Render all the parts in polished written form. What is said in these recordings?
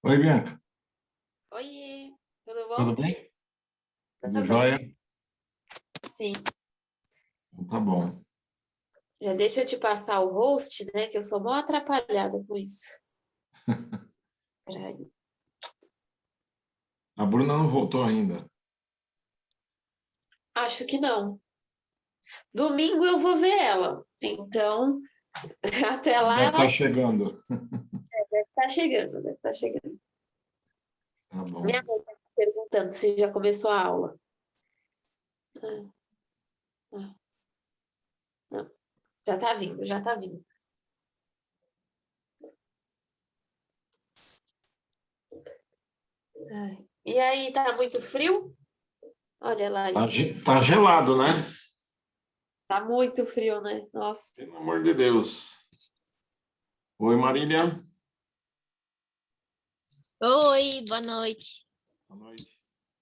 Oi, Bianca. Oi, tudo Tudo bom? bem? Tudo Tudo jóia? bem, sim. Então tá bom. Já deixa eu te passar o host, né? Que eu sou mó atrapalhada com isso. Peraí. A Bruna não voltou ainda. Acho que não. Domingo eu vou ver ela. Então, até lá Deve estar ela chegando. tá chegando, né? Tá chegando. Tá bom. Minha mãe tá perguntando se já começou a aula. Ah, ah, não. Já tá vindo, já tá vindo. Ai. E aí, tá muito frio? Olha lá Tá, ali. tá gelado, né? Tá muito frio, né? Nossa. Pelo amor de Deus. Oi, Marília. Oi, boa noite. Boa noite.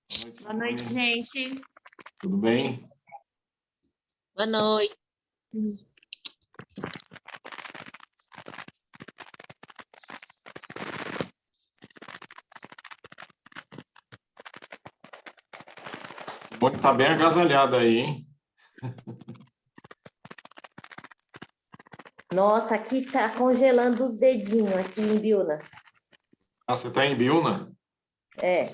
Boa noite, Boa noite, Simone. gente. Tudo bem? Boa noite. Simone tá bem agasalhada aí, hein? Nossa, aqui tá congelando os dedinhos aqui em Biúna. Ah, você tá em Biúna? É,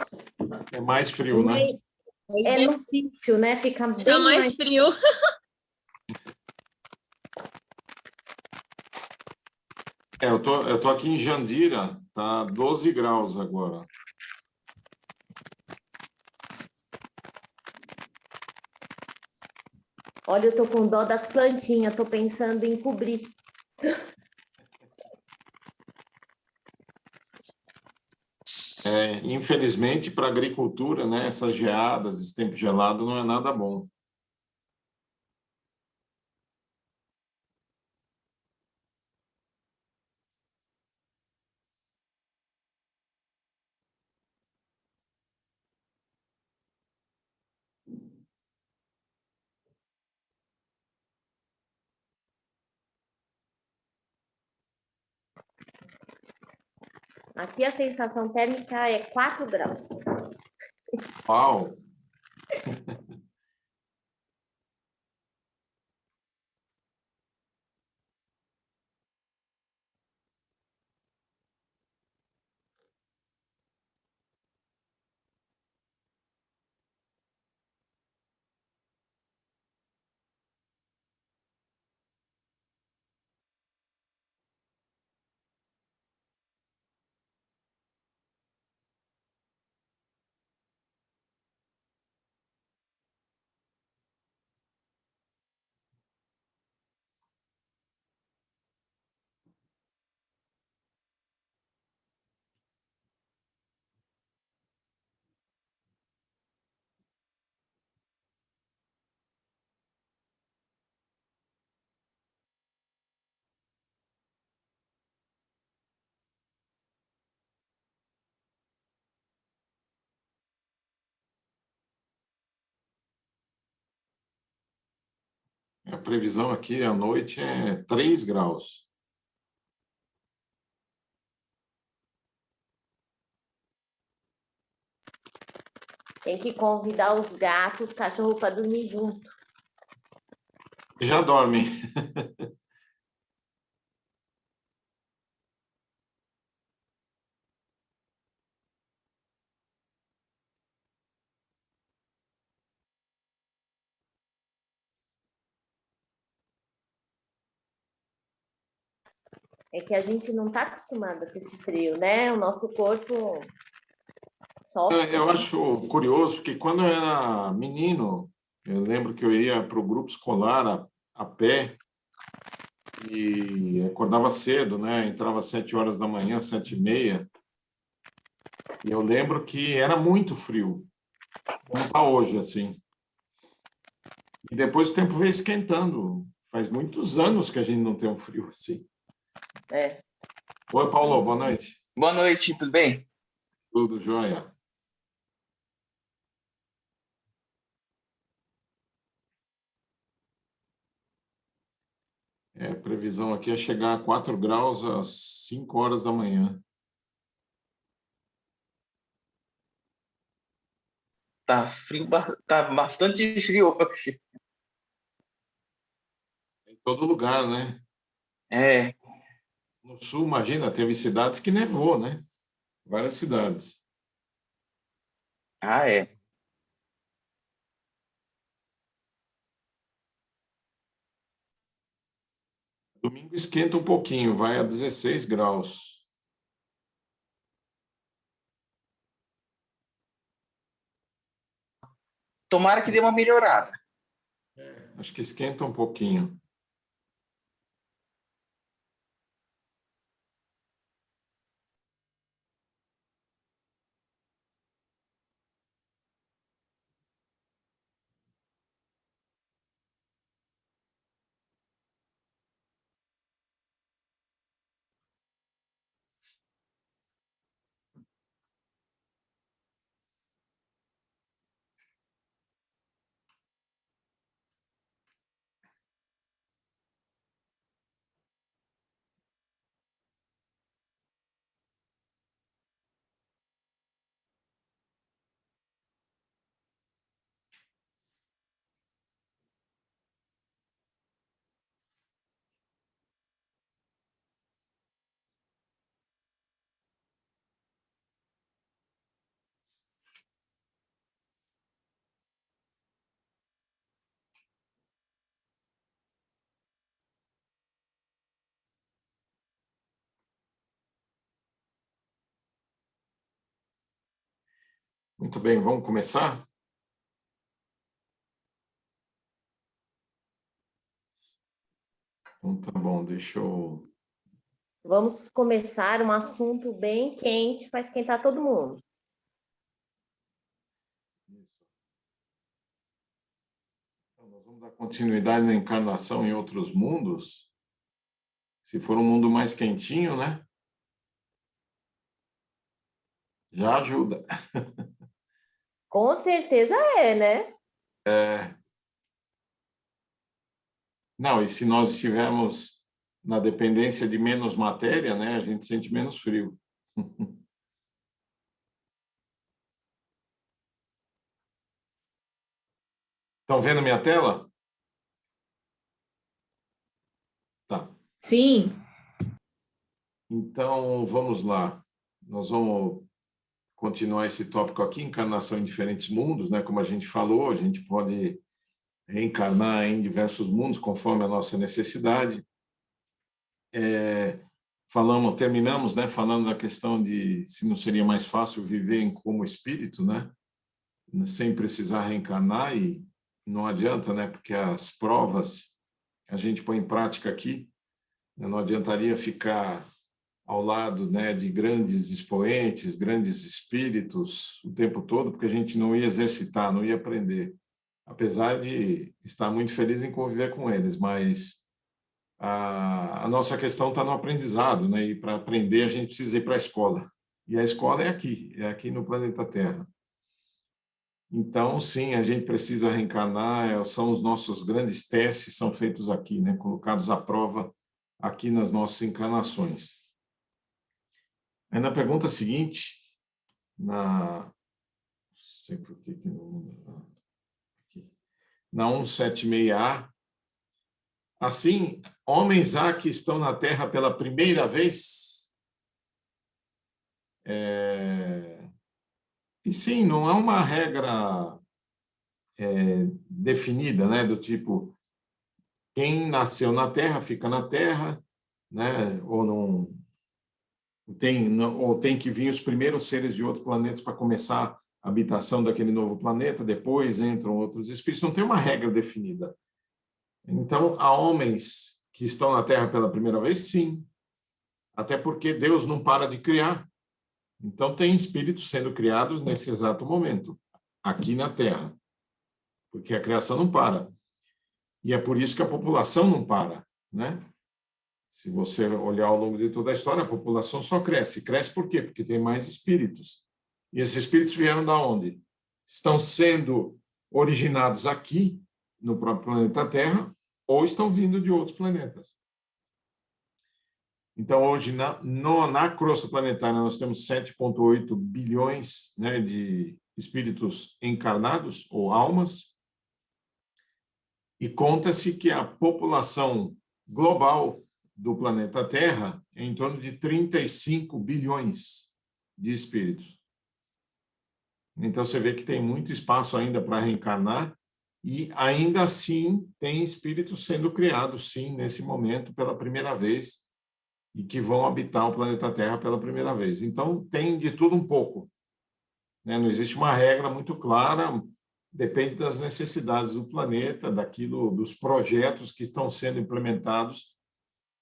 É mais frio, né? Aí é deve no sítio, né? Fica ficar bem mais mais. frio. Eu tô aqui em Jandira, tá 12 graus agora. Olha, eu tô com dó das plantinhas, tô pensando em cobrir. Infelizmente, para a agricultura, né, essas geadas, esse tempo gelado não é nada bom. Aqui a sensação térmica é 4 graus. Uau! a previsão aqui à noite é 3 graus. Tem que convidar os gatos, os cachorros para dormir junto. Já dormem. É que a gente não está acostumado com esse frio, né? O nosso corpo sofre. Eu acho curioso, porque quando eu era menino, eu lembro que eu ia para o grupo escolar a pé e acordava cedo, né? Entrava às 7 horas da manhã, 7h30. E eu lembro que era muito frio, como está hoje, assim. E depois o tempo veio esquentando. Faz muitos anos que a gente não tem um frio assim. É. Oi, Paulo, boa noite. Boa noite, tudo bem? Tudo jóia? A previsão aqui é chegar a 4 graus às 5 horas da manhã. Tá frio, tá bastante frio hoje. Em todo lugar, né? É, No sul, imagina, teve cidades que nevou, né? Várias cidades. é. Domingo esquenta um pouquinho, vai a 16 graus. Tomara que dê uma melhorada. Acho que esquenta um pouquinho. Muito bem, vamos começar? Então tá bom, deixa eu... Vamos começar um assunto bem quente para esquentar todo mundo. Então, nós vamos dar continuidade na encarnação em outros mundos. Se for um mundo mais quentinho, né? Já ajuda. Com certeza é, né? Não, e se nós estivermos na dependência de menos matéria, né, a gente sente menos frio. Estão vendo minha tela? Tá. Sim. Então, vamos lá. Nós vamos continuar esse tópico aqui, encarnação em diferentes mundos, né? Como a gente falou, a gente pode reencarnar em diversos mundos conforme a nossa necessidade. Terminamos, né, falando da questão de se não seria mais fácil viver como espírito, né, sem precisar reencarnar, e não adianta, né, porque as provas que a gente põe em prática aqui, né, não adiantaria ficar ao lado, né, de grandes expoentes, grandes espíritos o tempo todo, porque a gente não ia exercitar, não ia aprender, apesar de estar muito feliz em conviver com eles, mas a nossa questão está no aprendizado, né? E para aprender a gente precisa ir para a escola. E a escola é aqui no planeta Terra. Então, sim, a gente precisa reencarnar, são os nossos grandes testes, são feitos aqui, né? Colocados à prova aqui nas nossas encarnações. Aí na pergunta seguinte, não sei por que não... Na 176A, assim, homens há que estão na Terra pela primeira vez? E sim, não é uma regra definida, né? Do tipo, quem nasceu na Terra fica na Terra, né? Ou tem que vir os primeiros seres de outros planetas para começar a habitação daquele novo planeta, depois entram outros espíritos, não tem uma regra definida. Então, há homens que estão na Terra pela primeira vez? Sim. Até porque Deus não para de criar. Então, tem espíritos sendo criados nesse exato momento, aqui na Terra. Porque a criação não para. E é por isso que a população não para, né? Se você olhar ao longo de toda a história, a população só cresce. Cresce por quê? Porque tem mais espíritos. E esses espíritos vieram da onde? Estão sendo originados aqui, no próprio planeta Terra, ou estão vindo de outros planetas. Então, hoje, na crosta planetária, nós temos 7,8 bilhões, né, de espíritos encarnados, ou almas, e conta-se que a população global do planeta Terra é em torno de 35 bilhões de espíritos. Então, você vê que tem muito espaço ainda para reencarnar e, ainda assim, tem espíritos sendo criados, sim, nesse momento, pela primeira vez, e que vão habitar o planeta Terra pela primeira vez. Então, tem de tudo um pouco, né? Não existe uma regra muito clara, depende das necessidades do planeta, dos projetos que estão sendo implementados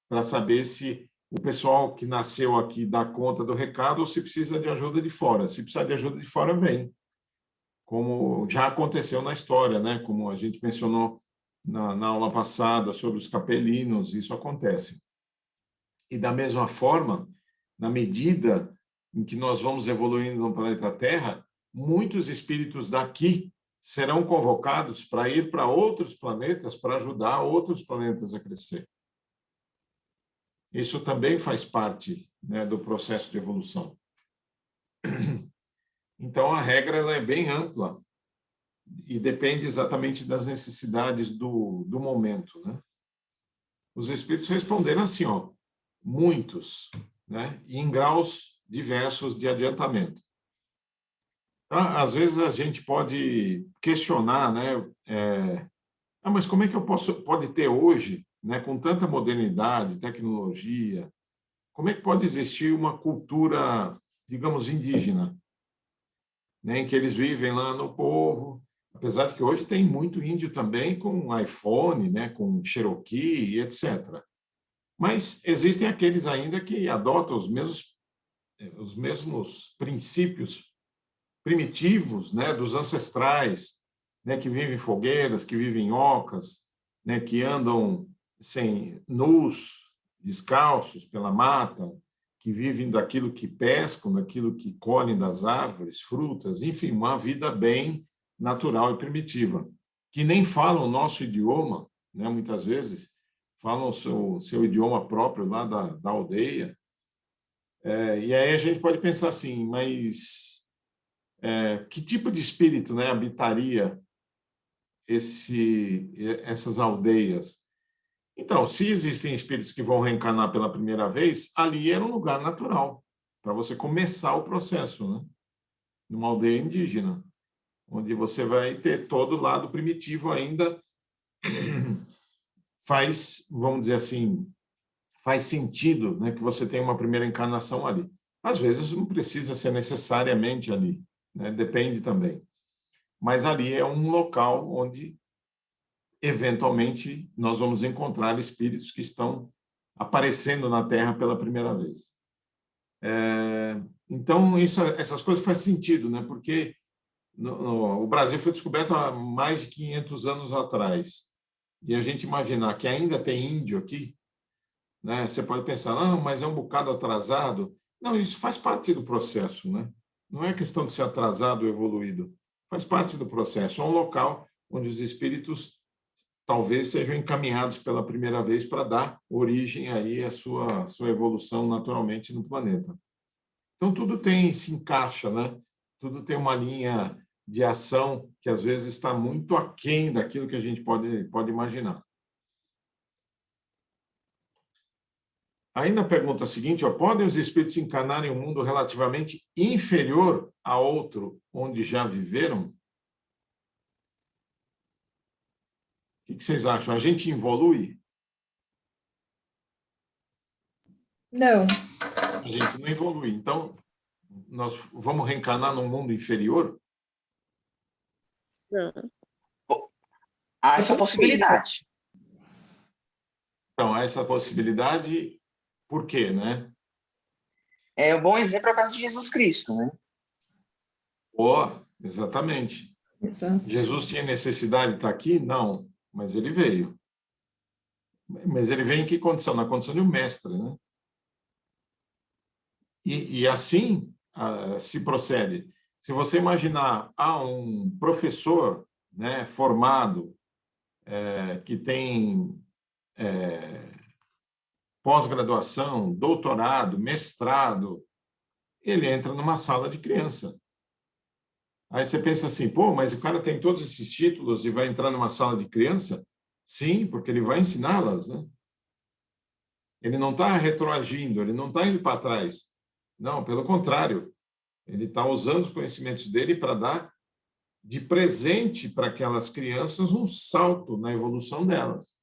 para saber se o pessoal que nasceu aqui dá conta do recado ou se precisa de ajuda de fora. Se precisar de ajuda de fora, vem. Como já aconteceu na história, né? Como a gente mencionou na aula passada sobre os capelinos, isso acontece. E, da mesma forma, na medida em que nós vamos evoluindo no planeta Terra, muitos espíritos daqui serão convocados para ir para outros planetas, para ajudar outros planetas a crescer. Isso também faz parte, né, do processo de evolução. Então, a regra ela é bem ampla e depende exatamente das necessidades do momento, né? Os espíritos responderam assim, ó, muitos, né, e em graus diversos de adiantamento. Tá? Às vezes a gente pode questionar, né, mas como é que pode ter hoje, né, com tanta modernidade, tecnologia, como é que pode existir uma cultura, digamos, indígena, né, em que eles vivem lá no povo, apesar de que hoje tem muito índio também com iPhone, né, com Cherokee e etc. Mas existem aqueles ainda que adotam os mesmos princípios primitivos, né, dos ancestrais, né, que vivem em fogueiras, que vivem em ocas, né, que andam nus, descalços pela mata, que vivem daquilo que pescam, daquilo que colhem das árvores, frutas, enfim, uma vida bem natural e primitiva, que nem falam o nosso idioma, né, muitas vezes, falam o seu idioma próprio lá da aldeia. E aí a gente pode pensar assim, mas que tipo de espírito, né, habitaria essas aldeias? Então, se existem espíritos que vão reencarnar pela primeira vez, ali era um lugar natural para você começar o processo, né? Numa aldeia indígena, onde você vai ter todo o lado primitivo ainda. Vamos dizer assim, faz sentido, né, que você tenha uma primeira encarnação ali. Às vezes não precisa ser necessariamente ali, né? Depende também. Mas ali é um local onde eventualmente nós vamos encontrar espíritos que estão aparecendo na Terra pela primeira vez. Então, essas coisas fazem sentido, né? Porque o Brasil foi descoberto há mais de 500 anos atrás. E a gente imaginar que ainda tem índio aqui, né? Você pode pensar, não, mas é um bocado atrasado. Não, isso faz parte do processo, né? Não é questão de ser atrasado ou evoluído. Faz parte do processo. É um local onde os espíritos talvez sejam encaminhados pela primeira vez para dar origem aí à sua evolução naturalmente no planeta. Então, tudo se encaixa, né? Tudo tem uma linha de ação que, às vezes, está muito aquém daquilo que a gente pode imaginar. Aí, na pergunta seguinte, podem os espíritos encarnar em um mundo relativamente inferior a outro onde já viveram? O que vocês acham? A gente evolui? Não. A gente não evolui. Então, nós vamos reencarnar num mundo inferior? Não. Há essa possibilidade. Então, há essa possibilidade, por quê, né? Um bom exemplo é o caso de Jesus Cristo, né? Exatamente. Exato. Jesus tinha necessidade de estar aqui? Não, mas ele veio. Mas ele veio em que condição? Na condição de um mestre, né? E assim se procede. Se você imaginar um professor, né, formado, que tem pós-graduação, doutorado, mestrado, ele entra numa sala de criança. Aí você pensa assim, mas o cara tem todos esses títulos e vai entrar numa sala de criança? Sim, porque ele vai ensiná-las, né? Ele não está retroagindo, ele não está indo para trás. Não, pelo contrário. Ele está usando os conhecimentos dele para dar de presente para aquelas crianças um salto na evolução delas.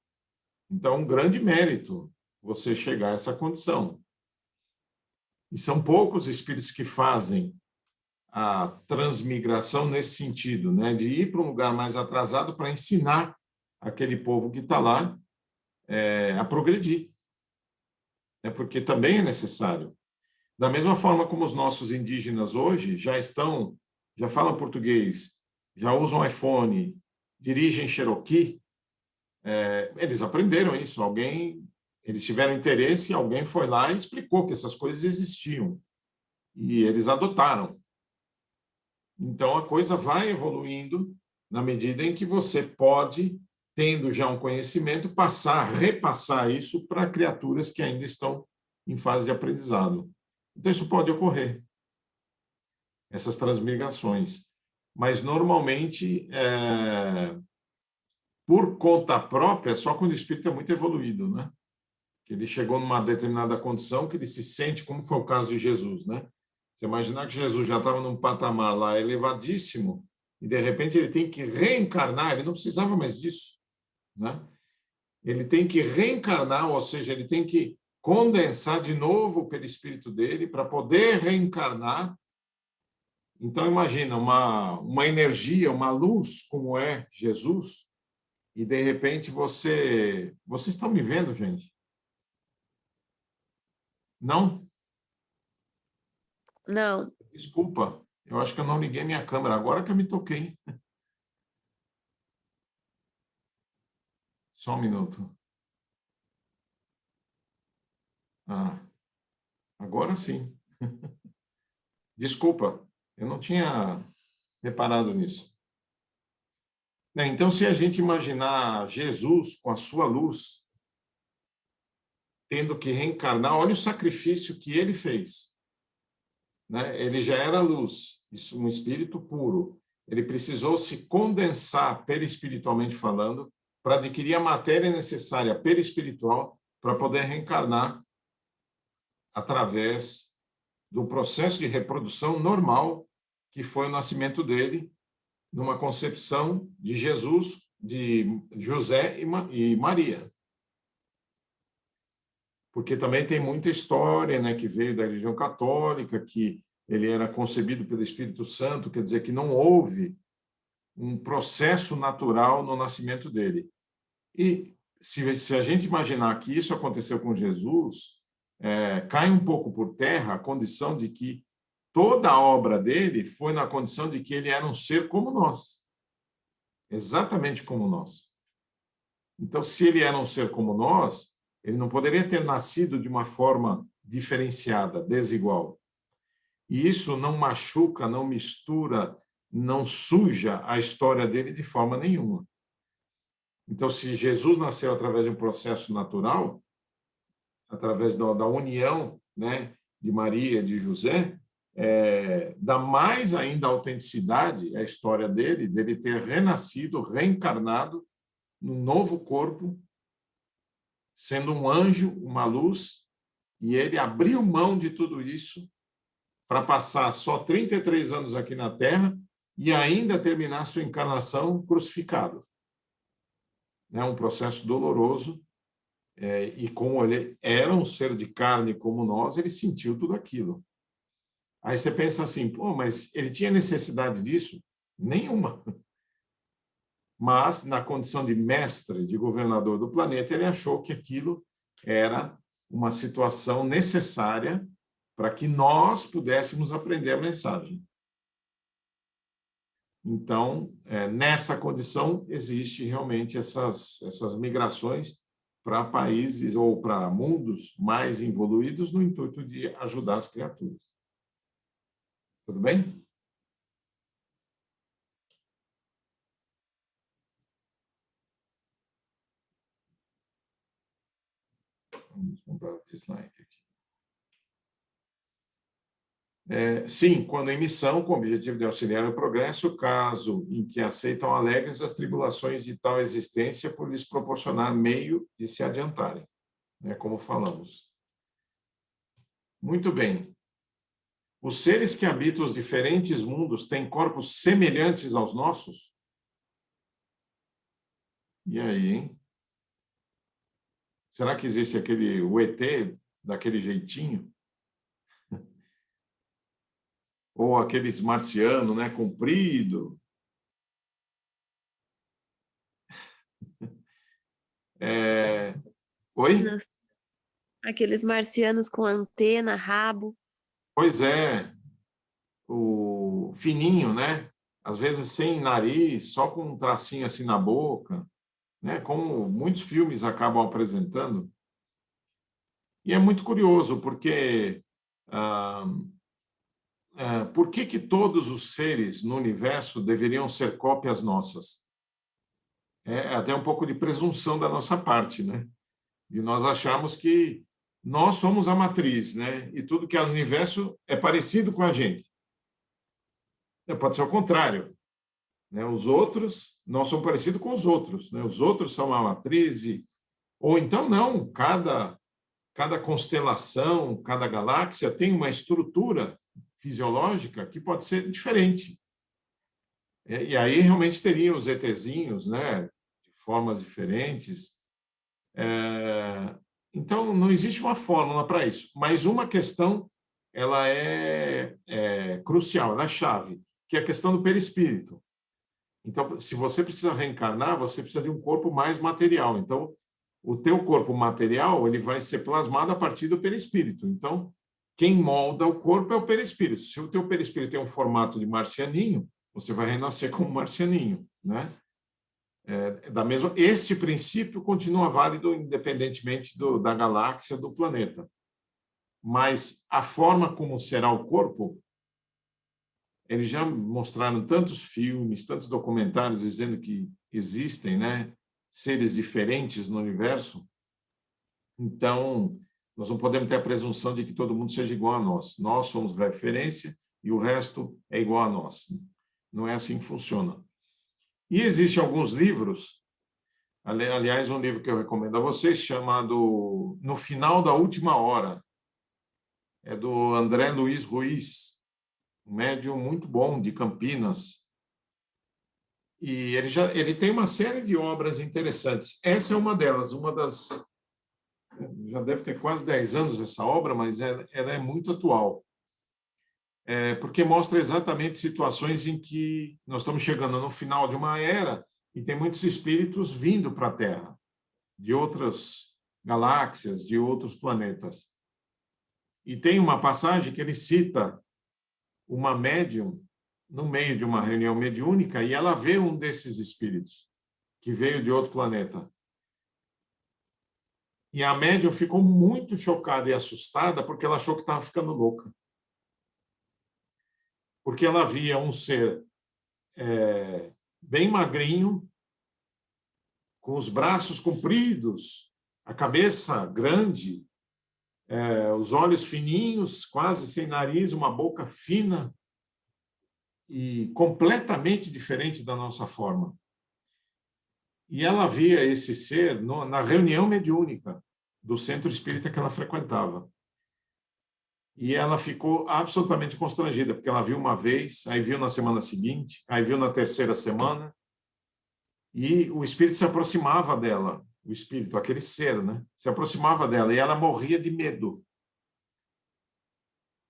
Então, é um grande mérito você chegar a essa condição. E são poucos espíritos que fazem a transmigração nesse sentido, né? De ir para um lugar mais atrasado para ensinar aquele povo que está lá a progredir. Porque também é necessário. Da mesma forma como os nossos indígenas hoje já falam português, já usam iPhone, dirigem Cherokee, eles aprenderam isso. Eles tiveram interesse, alguém foi lá e explicou que essas coisas existiam. E eles adotaram. Então, a coisa vai evoluindo na medida em que você pode, tendo já um conhecimento, repassar isso para criaturas que ainda estão em fase de aprendizado. Então, isso pode ocorrer, essas transmigrações. Mas, normalmente, por conta própria, só quando o espírito é muito evoluído, né? Que ele chegou numa determinada condição que ele se sente, como foi o caso de Jesus, né? Você imaginar que Jesus já estava num patamar lá elevadíssimo e, de repente, ele tem que reencarnar, ele não precisava mais disso, né? Ele tem que reencarnar, ou seja, ele tem que condensar de novo o perispírito dele para poder reencarnar. Então, imagina uma energia, uma luz como é Jesus, e, de repente, vocês estão me vendo, gente? Não? Não. Desculpa, eu acho que eu não liguei minha câmera, agora que eu me toquei. Só um minuto. Agora sim. Desculpa, eu não tinha reparado nisso. Então, se a gente imaginar Jesus com a sua luz, tendo que reencarnar, olha o sacrifício que ele fez. Né? Ele já era luz, um espírito puro. Ele precisou se condensar, perispiritualmente falando, para adquirir a matéria necessária perispiritual para poder reencarnar através do processo de reprodução normal que foi o nascimento dele, numa concepção de Jesus, de José e Maria. Porque também tem muita história, né, que veio da religião católica, que ele era concebido pelo Espírito Santo, quer dizer que não houve um processo natural no nascimento dele. E se a gente imaginar que isso aconteceu com Jesus, cai um pouco por terra a condição de que toda a obra dele foi na condição de que ele era um ser como nós, exatamente como nós. Então, se ele era um ser como nós, ele não poderia ter nascido de uma forma diferenciada, desigual. E isso não machuca, não mistura, não suja a história dele de forma nenhuma. Então, se Jesus nasceu através de um processo natural, através da união, né, de Maria e de José, dá mais ainda autenticidade à história dele ter renascido, reencarnado num novo corpo, sendo um anjo, uma luz, e ele abriu mão de tudo isso para passar só 33 anos aqui na Terra e ainda terminar sua encarnação crucificado. É um processo doloroso, e como ele era um ser de carne como nós, ele sentiu tudo aquilo. Aí você pensa assim, pô, mas ele tinha necessidade disso? Nenhuma. Mas, na condição de mestre, de governador do planeta, ele achou que aquilo era uma situação necessária para que nós pudéssemos aprender a mensagem. Então, nessa condição, existe realmente essas migrações para países ou para mundos mais evoluídos no intuito de ajudar as criaturas. Tudo bem? Vamos mudar de slide aqui. Sim, quando em missão, com o objetivo de auxiliar o progresso, caso em que aceitam alegres as tribulações de tal existência por lhes proporcionar meio de se adiantarem, né, como falamos. Muito bem. Os seres que habitam os diferentes mundos têm corpos semelhantes aos nossos? E aí, hein? Será que existe o ET daquele jeitinho? Ou aqueles marcianos, né, comprido? Oi? Aqueles marcianos com antena, rabo. Pois é. O fininho, né? Às vezes sem nariz, só com um tracinho assim na boca, né? Como muitos filmes acabam apresentando. E é muito curioso, porque por que todos os seres no universo deveriam ser cópias nossas? É até um pouco de presunção da nossa parte, né? E nós achamos que nós somos a matriz, né? E tudo que é no universo é parecido com a gente. Pode ser o contrário, né? Os outros, nós somos parecidos com os outros, né? Os outros são a matriz, ou então não, cada constelação, cada galáxia tem uma estrutura fisiológica que pode ser diferente. E aí realmente teriam os ETzinhos, né? De formas diferentes. Então, não existe uma fórmula para isso, mas uma questão ela é crucial, ela é chave, que é a questão do perispírito. Então, se você precisa reencarnar, você precisa de um corpo mais material. Então, o teu corpo material ele vai ser plasmado a partir do perispírito. Então, quem molda o corpo é o perispírito. Se o teu perispírito tem um formato de marcianinho, você vai renascer como marcianinho, né? Este princípio continua válido independentemente da galáxia, do planeta. Mas a forma como será o corpo, eles já mostraram tantos filmes, tantos documentários dizendo que existem, né, seres diferentes no universo. Então, nós não podemos ter a presunção de que todo mundo seja igual a nós. Nós somos referência e o resto é igual a nós. Não é assim que funciona. E existem alguns livros, aliás, um livro que eu recomendo a vocês, chamado No Final da Última Hora. É do André Luiz Ruiz, um médium muito bom de Campinas. E ele tem uma série de obras interessantes. Essa é uma delas, já deve ter quase 10 anos essa obra, mas ela é muito atual. Porque mostra exatamente situações em que nós estamos chegando no final de uma era e tem muitos espíritos vindo para a Terra, de outras galáxias, de outros planetas. E tem uma passagem que ele cita uma médium no meio de uma reunião mediúnica e ela vê um desses espíritos que veio de outro planeta. E a médium ficou muito chocada e assustada porque ela achou que estava ficando louca. Porque ela via um ser bem magrinho, com os braços compridos, a cabeça grande, os olhos fininhos, quase sem nariz, uma boca fina e completamente diferente da nossa forma. E ela via esse ser na reunião mediúnica do centro espírita que ela frequentava. E ela ficou absolutamente constrangida, porque ela viu uma vez, aí viu na semana seguinte, aí viu na terceira semana, e o espírito se aproximava dela, o espírito, aquele ser, né? Se aproximava dela, e ela morria de medo.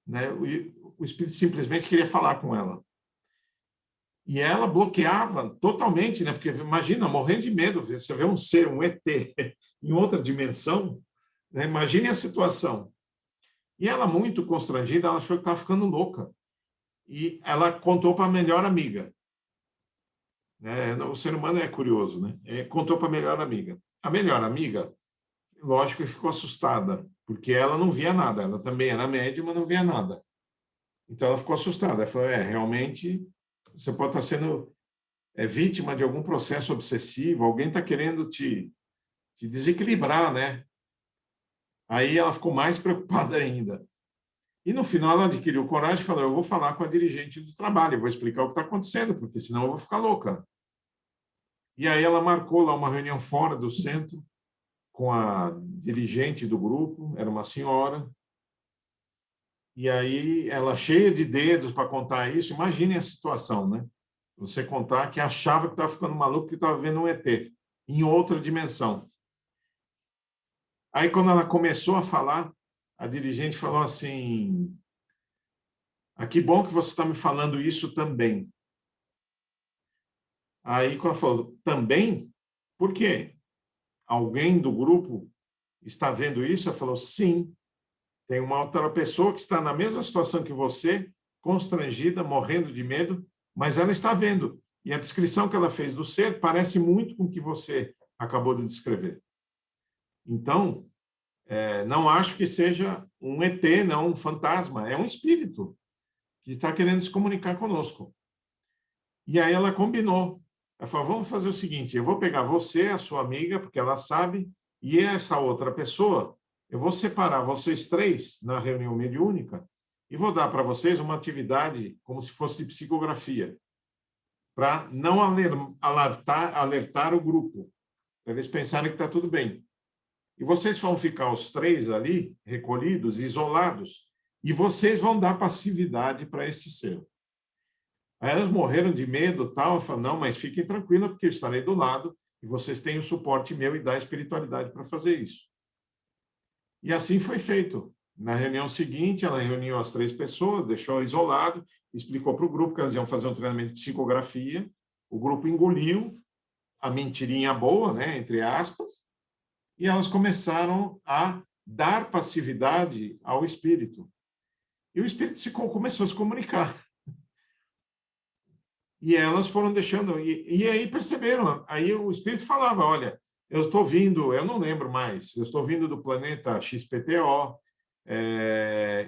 Né? O espírito simplesmente queria falar com ela. E ela bloqueava totalmente, né? Porque imagina, morrendo de medo, você vê um ser, um ET, em outra dimensão, né? Imagine a situação. E ela, muito constrangida, ela achou que estava ficando louca. E ela contou para a melhor amiga. Né? O ser humano é curioso, né? Contou para a melhor amiga. A melhor amiga, lógico que ficou assustada, porque ela não via nada. Ela também era médium, mas não via nada. Então ela ficou assustada. Ela falou, realmente, você pode estar sendo vítima de algum processo obsessivo, alguém está querendo te desequilibrar, né? Aí ela ficou mais preocupada ainda. E, no final, ela adquiriu coragem e falou, eu vou falar com a dirigente do trabalho, eu vou explicar o que está acontecendo, porque senão eu vou ficar louca. E aí ela marcou lá uma reunião fora do centro com a dirigente do grupo, era uma senhora. E aí ela, cheia de dedos para contar isso, imagine a situação, né? Você contar que achava que estava ficando maluco, que estava vendo um ET, em outra dimensão. Aí, quando ela começou a falar, a dirigente falou assim, que bom que você está me falando isso também. Aí, quando ela falou, também? Por quê? Alguém do grupo está vendo isso? Ela falou, sim. Tem uma outra pessoa que está na mesma situação que você, constrangida, morrendo de medo, mas ela está vendo. E a descrição que ela fez do ser parece muito com o que você acabou de descrever. Então, não acho que seja um ET, não um fantasma, é um espírito que está querendo se comunicar conosco. E aí ela combinou. Ela falou, vamos fazer o seguinte, eu vou pegar você, a sua amiga, porque ela sabe, e essa outra pessoa, eu vou separar vocês três na reunião mediúnica e vou dar para vocês uma atividade como se fosse de psicografia, para não alertar o grupo, para eles pensarem que está tudo bem. E vocês vão ficar os três ali, recolhidos, isolados, e vocês vão dar passividade para este ser. Aí elas morreram de medo, tal. Eu falei, não, mas fiquem tranquilas, porque eu estarei do lado, e vocês têm o suporte meu e da espiritualidade para fazer isso. E assim foi feito. Na reunião seguinte, ela reuniu as três pessoas, deixou isolado, explicou para o grupo que elas iam fazer um treinamento de psicografia. O grupo engoliu a mentirinha boa, né, entre aspas, e elas começaram a dar passividade ao espírito. E o espírito começou a se comunicar. E elas foram deixando... E aí perceberam. Aí o espírito falava, olha, eu estou vindo, eu não lembro mais, eu estou vindo do planeta XPTO,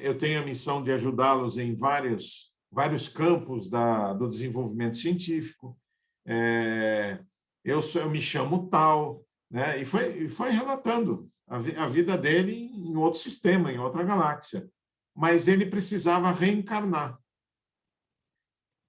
eu tenho a missão de ajudá-los em vários campos do desenvolvimento científico, eu me chamo tal... Né? E foi relatando a vida dele em outro sistema, em outra galáxia. Mas ele precisava reencarnar.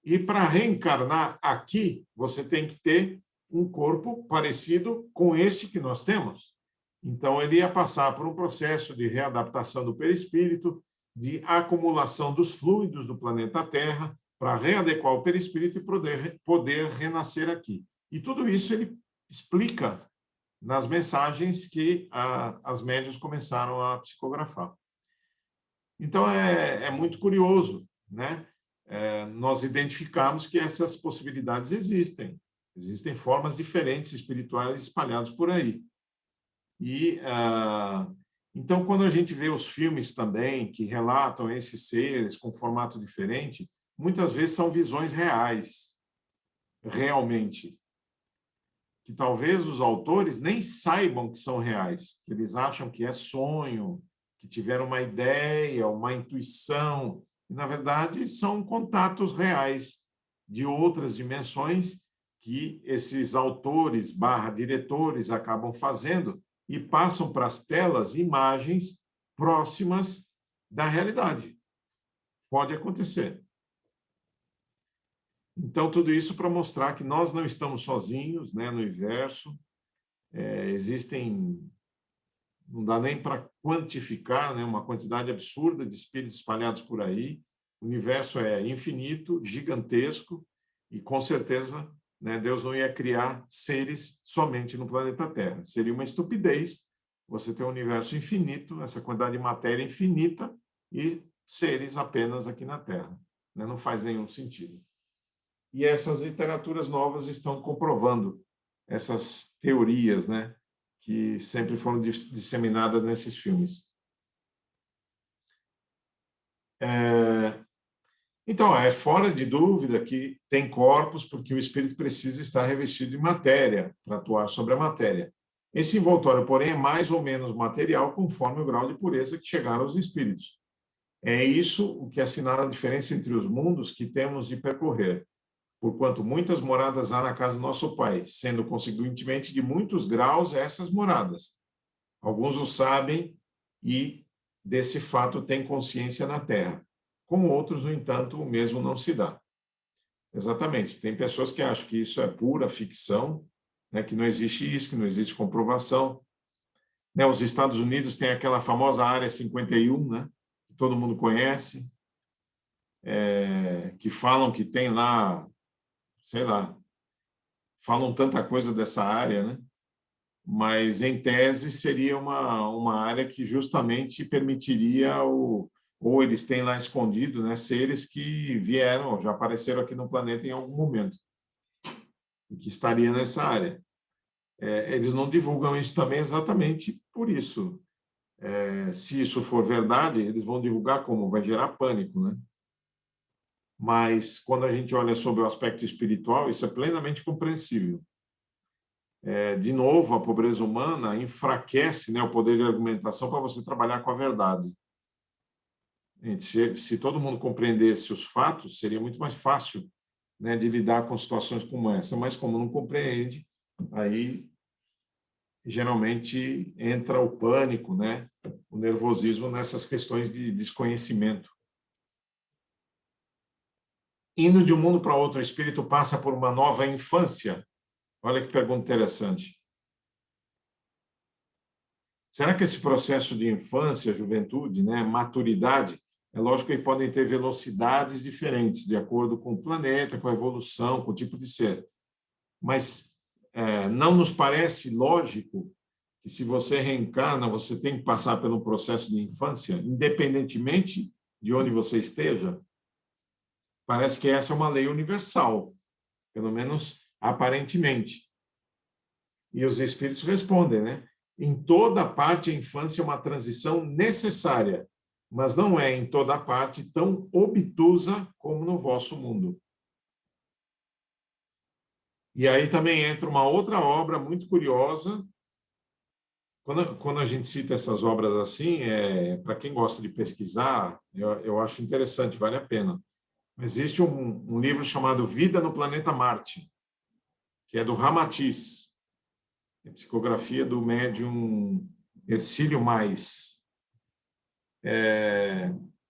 E para reencarnar aqui, você tem que ter um corpo parecido com este que nós temos. Então, ele ia passar por um processo de readaptação do perispírito, de acumulação dos fluidos do planeta Terra, para readequar o perispírito e poder renascer aqui. E tudo isso ele explica nas mensagens que as médiuns começaram a psicografar. Então, é muito curioso, né? Nós identificamos que essas possibilidades existem. Existem formas diferentes espirituais espalhadas por aí. E, então, quando a gente vê os filmes também que relatam esses seres com formato diferente, muitas vezes são visões reais, realmente, que talvez os autores nem saibam que são reais, que eles acham que é sonho, que tiveram uma ideia, uma intuição, e, na verdade, são contatos reais de outras dimensões que esses autores / diretores acabam fazendo e passam para as telas imagens próximas da realidade. Pode acontecer. Então, tudo isso para mostrar que nós não estamos sozinhos, né, no universo. Existem, não dá nem para quantificar, né, uma quantidade absurda de espíritos espalhados por aí. O universo é infinito, gigantesco, e com certeza, né, Deus não ia criar seres somente no planeta Terra. Seria uma estupidez você ter um universo infinito, essa quantidade de matéria infinita, e seres apenas aqui na Terra. Né? Não faz nenhum sentido. E essas literaturas novas estão comprovando essas teorias, né, que sempre foram disseminadas nesses filmes. Então, é fora de dúvida que tem corpos porque o espírito precisa estar revestido de matéria para atuar sobre a matéria. Esse envoltório, porém, é mais ou menos material conforme o grau de pureza que chegaram os espíritos. É isso o que assinala a diferença entre os mundos que temos de percorrer. Porquanto muitas moradas há na casa do nosso Pai, sendo consequentemente de muitos graus essas moradas. Alguns o sabem e desse fato têm consciência na Terra. Com outros, no entanto, o mesmo não se dá. Exatamente. Tem pessoas que acham que isso é pura ficção, né, que não existe isso, que não existe comprovação. Né, os Estados Unidos têm aquela famosa Área 51, né, que todo mundo conhece, que falam que tem lá, sei lá, falam tanta coisa dessa área, né? Mas, em tese, seria uma área que justamente permitiria, ou eles têm lá escondido, né, seres que vieram, já apareceram aqui no planeta em algum momento, e que estaria nessa área. Eles não divulgam isso também exatamente por isso. Se isso for verdade, eles vão divulgar como? Vai gerar pânico, né? Mas, quando a gente olha sobre o aspecto espiritual, isso é plenamente compreensível. De novo, a pobreza humana enfraquece, né, o poder de argumentação para você trabalhar com a verdade. Se todo mundo compreendesse os fatos, seria muito mais fácil, né, de lidar com situações como essa. Mas, como não compreende, aí, geralmente, entra o pânico, né, o nervosismo nessas questões de desconhecimento. Indo de um mundo para outro, o espírito passa por uma nova infância. Olha que pergunta interessante. Será que esse processo de infância, juventude, né, maturidade, é lógico que podem ter velocidades diferentes, de acordo com o planeta, com a evolução, com o tipo de ser. Mas não nos parece lógico que, se você reencarna, você tem que passar pelo processo de infância, independentemente de onde você esteja? Parece que essa é uma lei universal, pelo menos aparentemente. E os espíritos respondem, né? Em toda parte, a infância é uma transição necessária, mas não é em toda parte tão obtusa como no vosso mundo. E aí também entra uma outra obra muito curiosa. Quando a gente cita essas obras assim, para quem gosta de pesquisar, eu acho interessante, vale a pena. Existe um livro chamado Vida no Planeta Marte, que é do Ramatiz, psicografia do médium Hercílio Mais.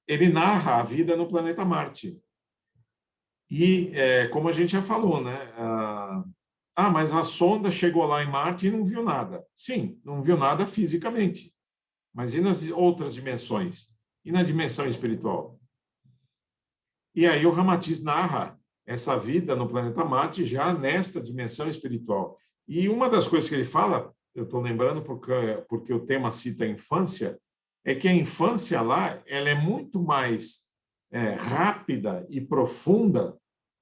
Ele narra a vida no planeta Marte. E, como a gente já falou, né? Mas a sonda chegou lá em Marte e não viu nada. Sim, não viu nada fisicamente. Mas e nas outras dimensões? E na dimensão espiritual? E aí o Ramatiz narra essa vida no planeta Marte já nesta dimensão espiritual. E uma das coisas que ele fala, eu estou lembrando porque o tema cita a infância, é que a infância lá ela é muito mais rápida e profunda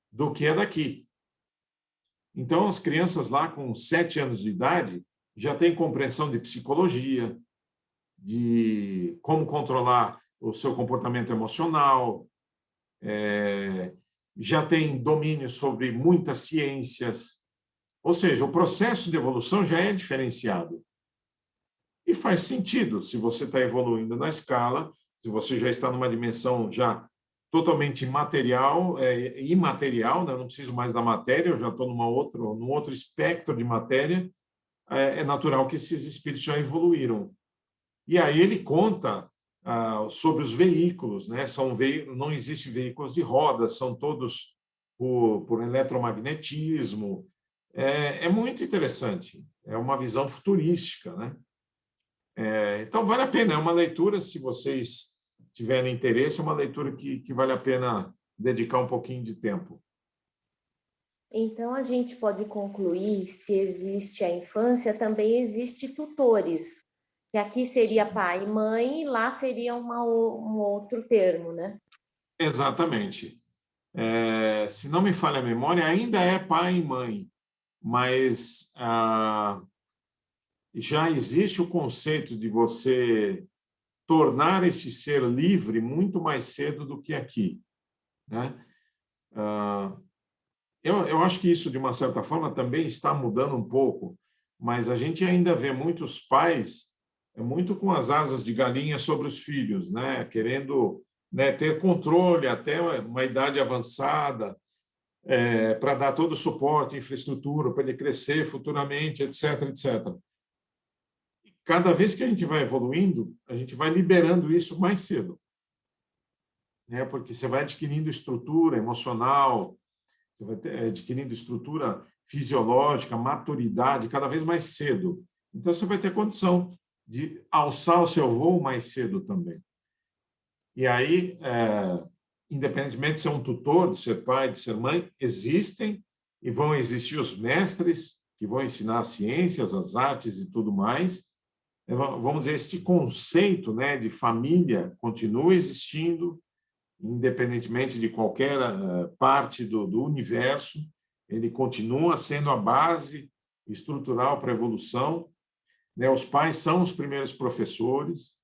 do que a daqui. Então, as crianças lá com 7 anos de idade já têm compreensão de psicologia, de como controlar o seu comportamento emocional, já tem domínio sobre muitas ciências. Ou seja, o processo de evolução já é diferenciado. E faz sentido, se você está evoluindo na escala, se você já está numa dimensão já totalmente imaterial, né? Eu não preciso mais da matéria, eu já estou num outro espectro de matéria. É natural que esses espíritos já evoluíram. E aí ele conta sobre os veículos, né? Não existem veículos de rodas, são todos por eletromagnetismo. É muito interessante, é uma visão futurística, né? Então, vale a pena, é uma leitura, se vocês tiverem interesse, é uma leitura que vale a pena dedicar um pouquinho de tempo. Então, a gente pode concluir, se existe a infância, também existe tutores, que aqui seria pai e mãe, e lá seria um outro termo, né? Exatamente. Se não me falha a memória, ainda é pai e mãe, mas já existe o conceito de você tornar esse ser livre muito mais cedo do que aqui, né? Eu acho que isso, de uma certa forma, também está mudando um pouco, mas a gente ainda vê muitos pais muito com as asas de galinha sobre os filhos, né? Querendo, né, ter controle até uma idade avançada, para dar todo o suporte, infraestrutura, para ele crescer futuramente, etc., etc. Cada vez que a gente vai evoluindo, a gente vai liberando isso mais cedo, né? Porque você vai adquirindo estrutura emocional, você vai adquirindo estrutura fisiológica, maturidade, cada vez mais cedo. Então, você vai ter condição de alçar o seu voo mais cedo também. E aí, independentemente de ser um tutor, de ser pai, de ser mãe, existem e vão existir os mestres que vão ensinar as ciências, as artes e tudo mais. Vamos dizer, este conceito, né, de família continua existindo, independentemente de qualquer parte do universo, ele continua sendo a base estrutural para a evolução, né? Os pais são os primeiros professores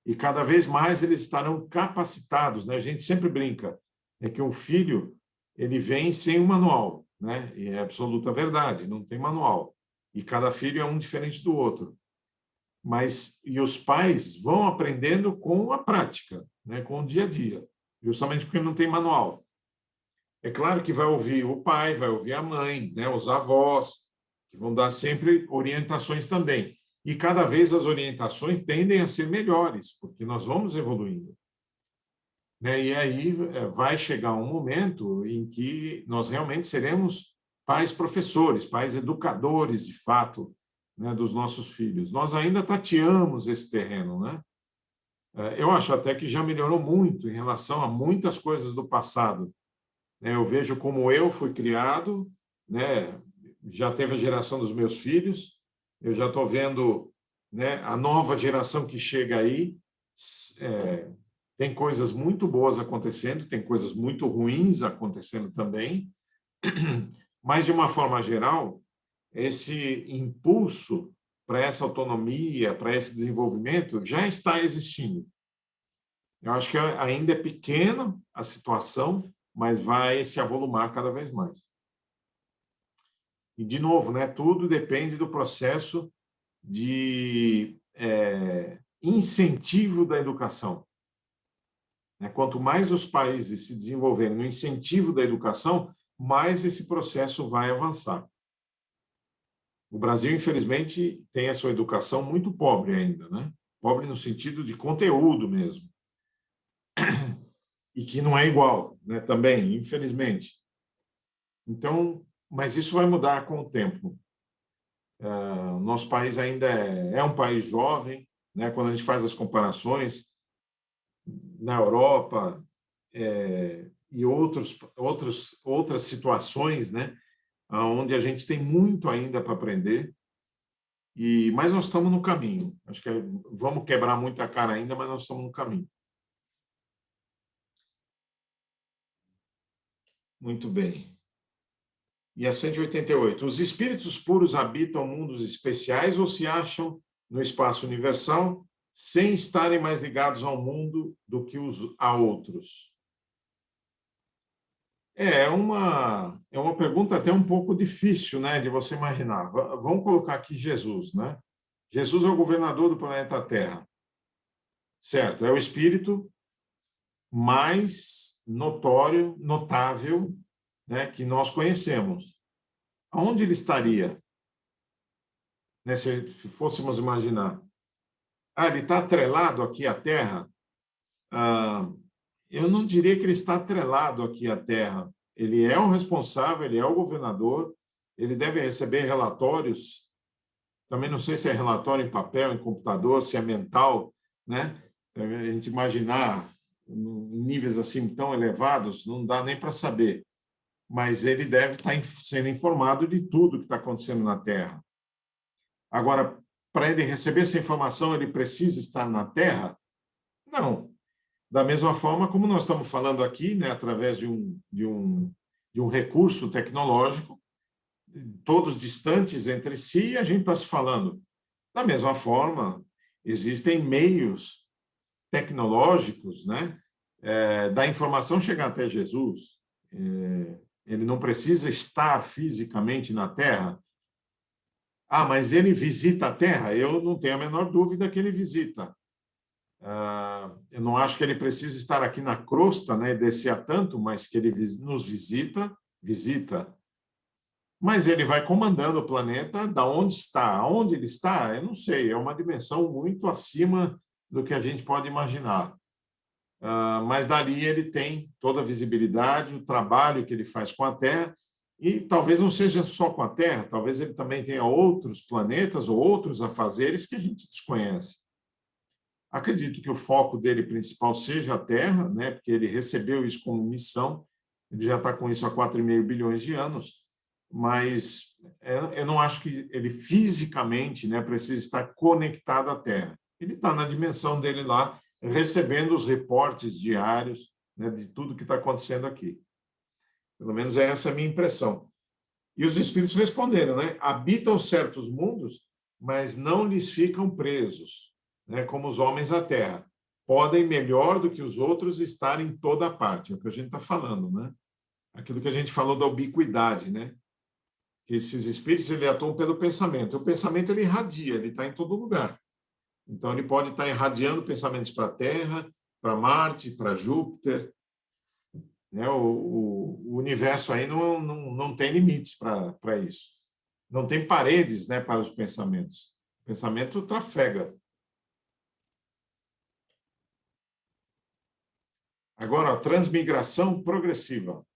e cada vez mais eles estarão capacitados, né? A gente sempre brinca que um filho ele vem sem um manual, né? E é absoluta verdade, não tem manual. E cada filho é um diferente do outro. E os pais vão aprendendo com a prática, né? Com o dia a dia, justamente porque não tem manual. É claro que vai ouvir o pai, vai ouvir a mãe, né? Os avós, que vão dar sempre orientações também. E cada vez as orientações tendem a ser melhores, porque nós vamos evoluindo, né? E aí vai chegar um momento em que nós realmente seremos pais professores, pais educadores, de fato, né, dos nossos filhos. Nós ainda tateamos esse terreno, né? Eu acho até que já melhorou muito em relação a muitas coisas do passado. Eu vejo como eu fui criado, né? Já teve a geração dos meus filhos, eu já estou vendo, né, a nova geração que chega aí. Tem coisas muito boas acontecendo, tem coisas muito ruins acontecendo também, mas, de uma forma geral, esse impulso para essa autonomia, para esse desenvolvimento, já está existindo. Eu acho que ainda é pequena a situação, mas vai se avolumar cada vez mais. E, de novo, né, tudo depende do processo de incentivo da educação. Quanto mais os países se desenvolverem no incentivo da educação, mais esse processo vai avançar. O Brasil, infelizmente, tem a sua educação muito pobre ainda, né? Pobre no sentido de conteúdo mesmo. E que não é igual, né? Também, infelizmente. Então, mas isso vai mudar com o tempo. O nosso país ainda é um país jovem, né? Quando a gente faz as comparações na Europa e outras situações, né? Onde a gente tem muito ainda para aprender, mas nós estamos no caminho. Acho que vamos quebrar muita cara ainda, mas nós estamos no caminho. Muito bem. E a 188. Os espíritos puros habitam mundos especiais ou se acham no espaço universal sem estarem mais ligados ao mundo do que a outros? É uma pergunta até um pouco difícil, né, de você imaginar. Vamos colocar aqui Jesus, né? Jesus é o governador do planeta Terra, certo? É o espírito mais notório, notável, né, que nós conhecemos. Aonde ele estaria? Né, se fôssemos imaginar. Ele está atrelado aqui à Terra? Eu não diria que ele está atrelado aqui à Terra. Ele é o responsável, ele é o governador, ele deve receber relatórios. Também não sei se é relatório em papel, em computador, se é mental, né? A gente imaginar em níveis assim tão elevados, não dá nem para saber. Mas ele deve estar sendo informado de tudo que está acontecendo na Terra. Agora, para ele receber essa informação, ele precisa estar na Terra? Não. Da mesma forma como nós estamos falando aqui, né, através de um recurso tecnológico, todos distantes entre si, e a gente está se falando. Da mesma forma, existem meios tecnológicos, né, da informação chegar até Jesus. Ele não precisa estar fisicamente na Terra. Mas ele visita a Terra? Eu não tenho a menor dúvida que ele visita. Eu não acho que ele precisa estar aqui na crosta, né, descer a tanto, mas que ele nos visita. Mas ele vai comandando o planeta da onde está. Aonde ele está, eu não sei, é uma dimensão muito acima do que a gente pode imaginar. Mas dali ele tem toda a visibilidade, o trabalho que ele faz com a Terra, e talvez não seja só com a Terra, talvez ele também tenha outros planetas ou outros afazeres que a gente desconhece. Acredito que o foco dele principal seja a Terra, né, porque ele recebeu isso como missão, ele já está com isso há 4,5 bilhões de anos, mas eu não acho que ele fisicamente, né, precisa estar conectado à Terra. Ele está na dimensão dele lá, recebendo os reportes diários, né, de tudo que está acontecendo aqui. Pelo menos essa é a minha impressão. E os espíritos responderam, né? Habitam certos mundos, mas não lhes ficam presos, né, como os homens à Terra. Podem, melhor do que os outros, estar em toda parte. É o que a gente está falando, né? Aquilo que a gente falou da ubiquidade, né? Que esses espíritos ele atuam pelo pensamento. O pensamento ele irradia, ele está em todo lugar. Então, ele pode estar irradiando pensamentos para a Terra, para Marte, para Júpiter. Né? O universo aí não tem limites para isso. Não tem paredes, né, para os pensamentos. O pensamento trafega. Agora, a transmigração progressiva.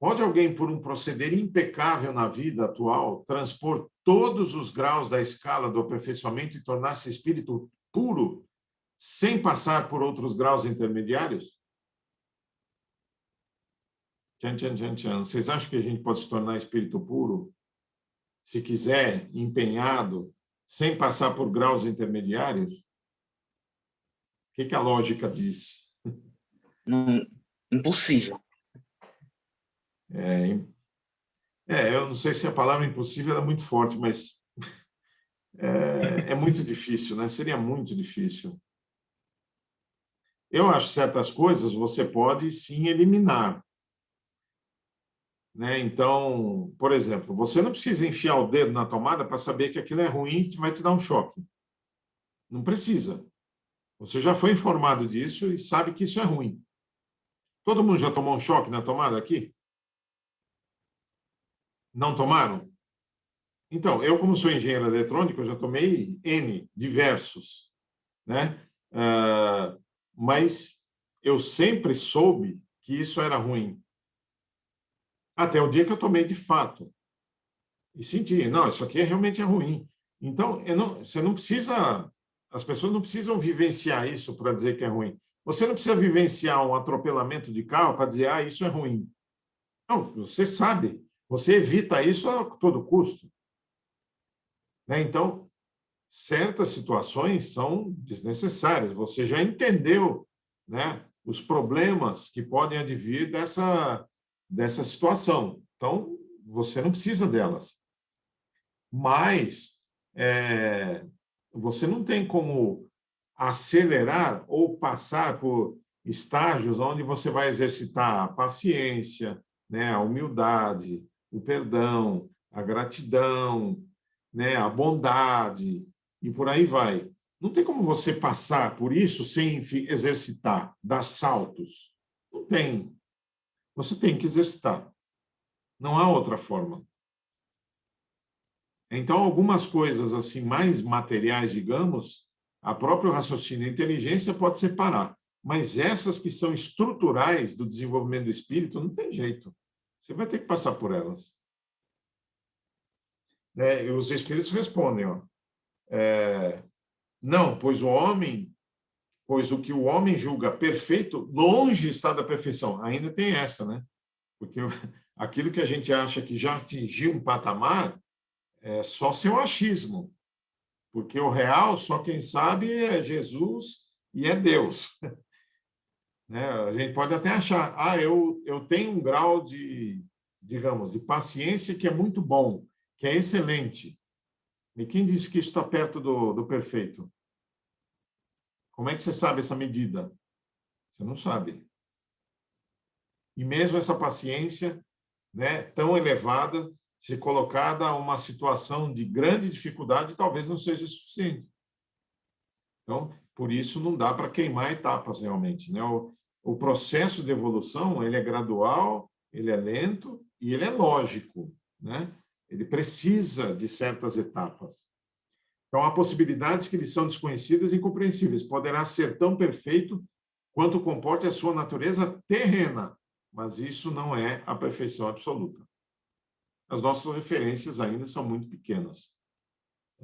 Pode alguém, por um proceder impecável na vida atual, transpor todos os graus da escala do aperfeiçoamento e tornar-se espírito puro, sem passar por outros graus intermediários? Tchan, tchan, tchan, tchan. Vocês acham que a gente pode se tornar espírito puro, se quiser, empenhado, sem passar por graus intermediários? O que a lógica diz? Impossível. Eu não sei se a palavra impossível é muito forte, mas é muito difícil, né? Seria muito difícil. Eu acho que certas coisas você pode, sim, eliminar. Né? Então, por exemplo, você não precisa enfiar o dedo na tomada para saber que aquilo é ruim e vai te dar um choque. Não precisa. Você já foi informado disso e sabe que isso é ruim. Todo mundo já tomou um choque na tomada aqui? Não tomaram? Então, eu, como sou engenheiro eletrônico, eu já tomei N, diversos, né? Mas eu sempre soube que isso era ruim. Até o dia que eu tomei de fato. E senti, não, isso aqui realmente é ruim. Então, você não precisa, as pessoas não precisam vivenciar isso para dizer que é ruim. Você não precisa vivenciar um atropelamento de carro para dizer, isso é ruim. Não, você sabe. Você evita isso a todo custo. Né? Então, certas situações são desnecessárias. Você já entendeu, né, os problemas que podem advir dessa situação. Então, você não precisa delas. Mas você não tem como acelerar ou passar por estágios onde você vai exercitar a paciência, né, a humildade, o perdão, a gratidão, né, a bondade, e por aí vai. Não tem como você passar por isso sem exercitar, dar saltos. Não tem. Você tem que exercitar. Não há outra forma. Então, algumas coisas assim mais materiais, digamos, a próprio raciocínio e a inteligência pode separar. Mas essas que são estruturais do desenvolvimento do espírito, não tem jeito. Você vai ter que passar por elas. E os espíritos respondem, ó, não, pois o que o homem julga perfeito, longe está da perfeição. Ainda tem essa, né? Porque aquilo que a gente acha que já atingiu um patamar é só seu achismo. Porque o real, só quem sabe é Jesus e é Deus. Né? A gente pode até achar, eu tenho um grau de, digamos, de paciência que é muito bom, que é excelente. E quem disse que isso está perto do perfeito? Como é que você sabe essa medida? Você não sabe. E mesmo essa paciência, né, tão elevada, se colocada a uma situação de grande dificuldade, talvez não seja suficiente. Então, por isso não dá para queimar etapas realmente, né? O processo de evolução, ele é gradual, ele é lento e ele é lógico, né? Ele precisa de certas etapas. Então, há possibilidades que lhe são desconhecidas e incompreensíveis. Poderá ser tão perfeito quanto comporte a sua natureza terrena, mas isso não é a perfeição absoluta. As nossas referências ainda são muito pequenas.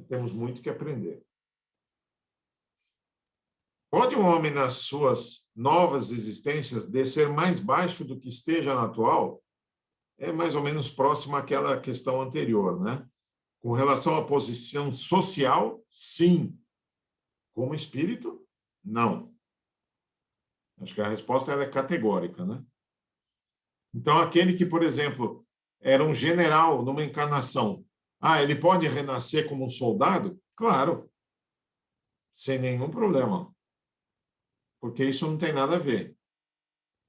Temos muito que aprender. Pode um homem, nas suas novas existências, descer mais baixo do que esteja na atual? É mais ou menos próximo àquela questão anterior, né? Com relação à posição social, sim. Como espírito, não. Acho que a resposta ela é categórica, né? Então, aquele que, por exemplo, era um general numa encarnação, ele pode renascer como um soldado? Claro, sem nenhum problema. Porque isso não tem nada a ver.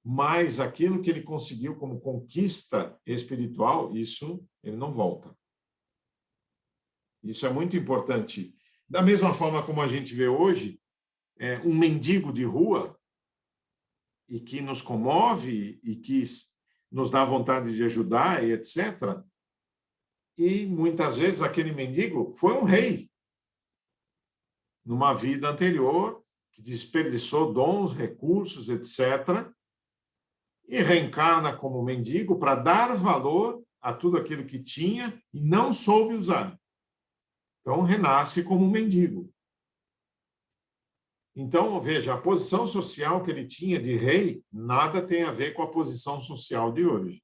Mas aquilo que ele conseguiu como conquista espiritual, isso ele não volta. Isso é muito importante. Da mesma forma como a gente vê hoje, um mendigo de rua, e que nos comove, e que nos dá vontade de ajudar, e etc. E, muitas vezes, aquele mendigo foi um rei, numa vida anterior, que desperdiçou dons, recursos, etc., e reencarna como mendigo para dar valor a tudo aquilo que tinha e não soube usar. Então, renasce como um mendigo. Então, veja, a posição social que ele tinha de rei nada tem a ver com a posição social de hoje.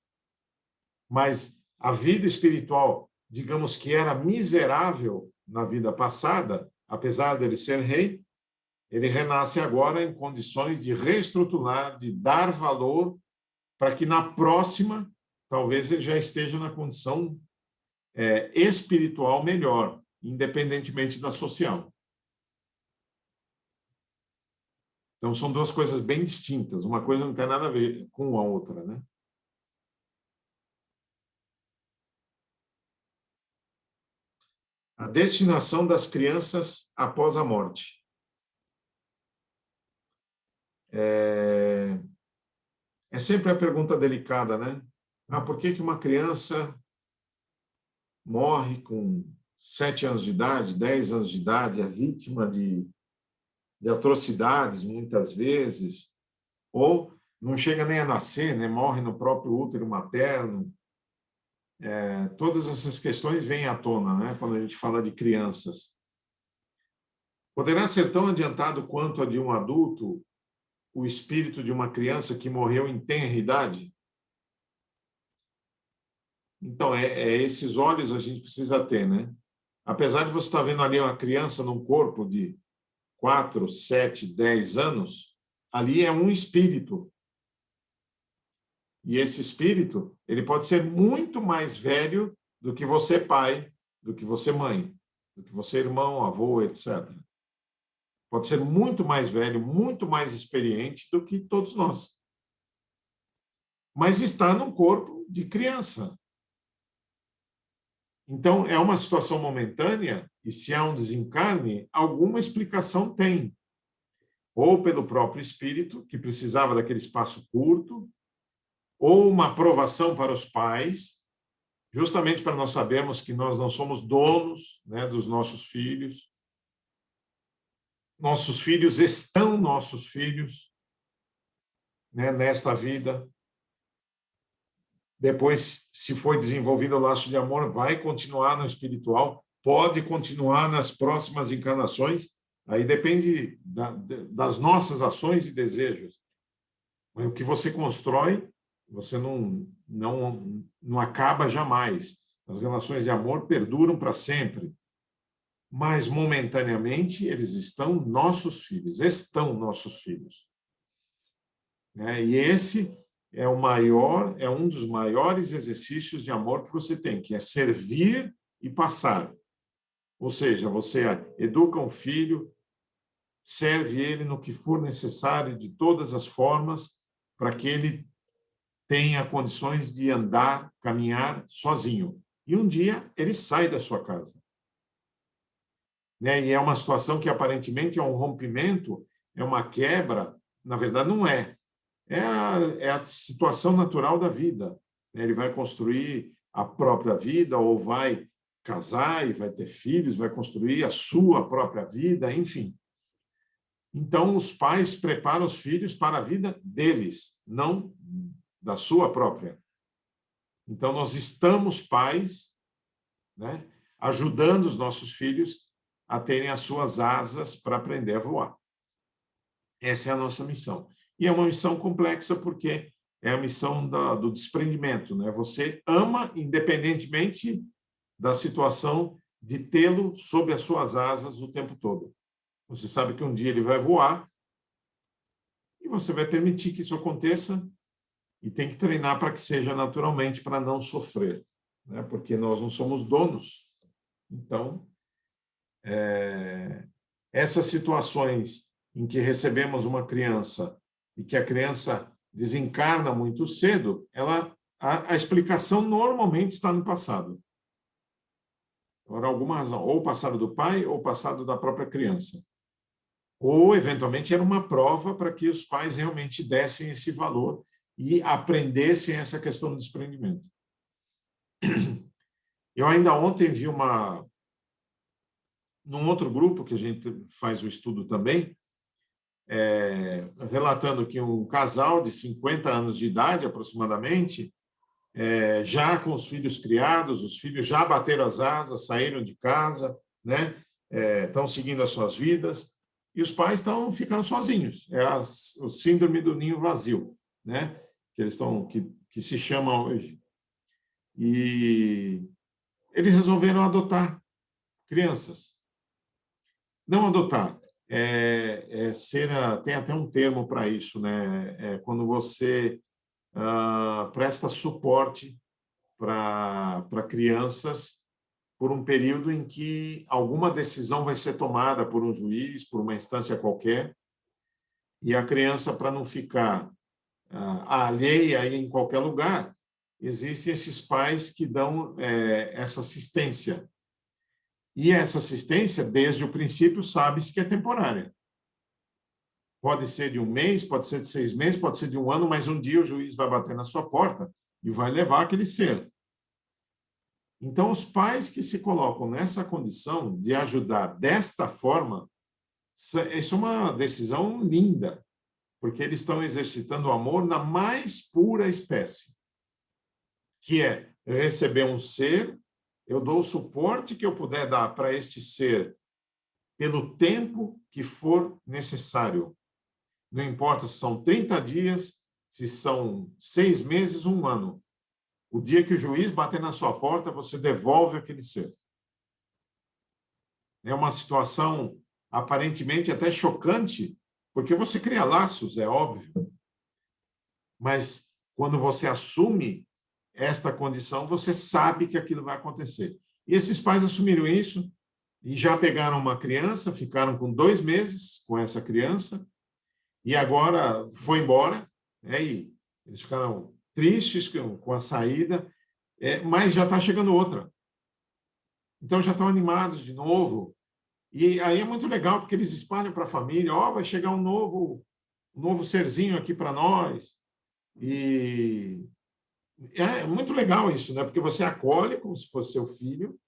Mas a vida espiritual, digamos que era miserável na vida passada, apesar dele ser rei, ele renasce agora em condições de reestruturar, de dar valor, para que na próxima, talvez ele já esteja na condição espiritual melhor, independentemente da social. Então, são duas coisas bem distintas. Uma coisa não tem nada a ver com a outra, né? A destinação das crianças após a morte. É sempre a pergunta delicada, né? Por que uma criança morre com 7 anos de idade, 10 anos de idade, é vítima de atrocidades, muitas vezes, ou não chega nem a nascer, né? Morre no próprio útero materno. Todas essas questões vêm à tona, né? Quando a gente fala de crianças. Poderá ser tão adiantado quanto a de um adulto o espírito de uma criança que morreu em tenra idade? Então, esses olhos a gente precisa ter, né? Apesar de você estar vendo ali uma criança num corpo de 4, 7, 10 anos, ali é um espírito. E esse espírito, ele pode ser muito mais velho do que você, pai, do que você, mãe, do que você, irmão, avô, etc. Pode ser muito mais velho, muito mais experiente do que todos nós. Mas está num corpo de criança. Então, é uma situação momentânea, e se há um desencarne, alguma explicação tem. Ou pelo próprio espírito, que precisava daquele espaço curto, ou uma aprovação para os pais, justamente para nós sabermos que nós não somos donos, né, dos nossos filhos. Nossos filhos estão nossos filhos, né, nesta vida. Depois, se for desenvolvido o laço de amor, vai continuar no espiritual, pode continuar nas próximas encarnações, aí depende das nossas ações e desejos. Mas o que você constrói, você não acaba jamais. As relações de amor perduram para sempre. Mas, momentaneamente, eles estão nossos filhos. Né? E esse é um dos maiores exercícios de amor que você tem, que é servir e passar. Ou seja, você educa um filho, serve ele no que for necessário, de todas as formas, para que ele tenha condições de andar, caminhar sozinho. E um dia ele sai da sua casa. Né? E é uma situação que aparentemente é um rompimento, é uma quebra, na verdade não é. É a situação natural da vida. Ele vai construir a própria vida, ou vai casar e vai ter filhos, vai construir a sua própria vida, enfim. Então, os pais preparam os filhos para a vida deles, não da sua própria. Então, nós estamos pais, né, ajudando os nossos filhos a terem as suas asas para aprender a voar. Essa é a nossa missão. E é uma missão complexa porque é a missão do desprendimento, né? Você ama independentemente da situação de tê-lo sob as suas asas o tempo todo. Você sabe que um dia ele vai voar e você vai permitir que isso aconteça e tem que treinar para que seja naturalmente, para não sofrer, né? Porque nós não somos donos. Então, essas situações em que recebemos uma criança e que a criança desencarna muito cedo, a explicação normalmente está no passado. Por alguma razão, ou o passado do pai ou o passado da própria criança. Ou, eventualmente, era uma prova para que os pais realmente dessem esse valor e aprendessem essa questão do desprendimento. Eu ainda ontem vi num outro grupo que a gente faz o estudo também, relatando que um casal de 50 anos de idade, aproximadamente, já com os filhos criados, os filhos já bateram as asas, saíram de casa, né? Estão seguindo as suas vidas, e os pais estão ficando sozinhos. O síndrome do ninho vazio, né? Que se chama hoje. E eles resolveram adotar crianças. Não adotar, tem até um termo para isso, né? Quando você presta suporte para crianças por um período em que alguma decisão vai ser tomada por um juiz, por uma instância qualquer, e a criança, para não ficar alheia em qualquer lugar, existem esses pais que dão essa assistência. E essa assistência, desde o princípio, sabe-se que é temporária. Pode ser de um mês, pode ser de 6 meses, pode ser de um ano, mas um dia o juiz vai bater na sua porta e vai levar aquele ser. Então, os pais que se colocam nessa condição de ajudar desta forma, isso é uma decisão linda, porque eles estão exercitando o amor na mais pura espécie, que é receber um ser, eu dou o suporte que eu puder dar para este ser pelo tempo que for necessário. Não importa se são 30 dias, se são 6 meses, 1 ano. O dia que o juiz bater na sua porta, você devolve aquele ser. É uma situação aparentemente até chocante, porque você cria laços, é óbvio. Mas quando você assume esta condição, você sabe que aquilo vai acontecer. E esses pais assumiram isso e já pegaram uma criança, ficaram com 2 meses com essa criança, e agora foi embora, e eles ficaram tristes com a saída, mas já está chegando outra. Então, já estão animados de novo. E aí é muito legal, porque eles espalham para a família, vai chegar um novo serzinho aqui para nós. E é muito legal isso, né? Porque você acolhe como se fosse seu filho,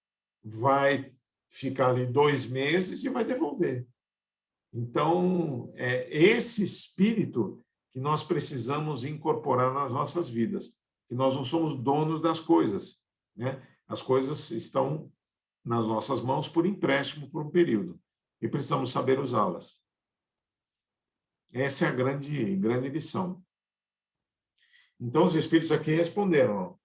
vai ficar ali 2 meses e vai devolver. Então, é esse espírito que nós precisamos incorporar nas nossas vidas, que nós não somos donos das coisas, né? As coisas estão nas nossas mãos por empréstimo por um período e precisamos saber usá-las. Essa é a grande lição. Então, os espíritos aqui responderam.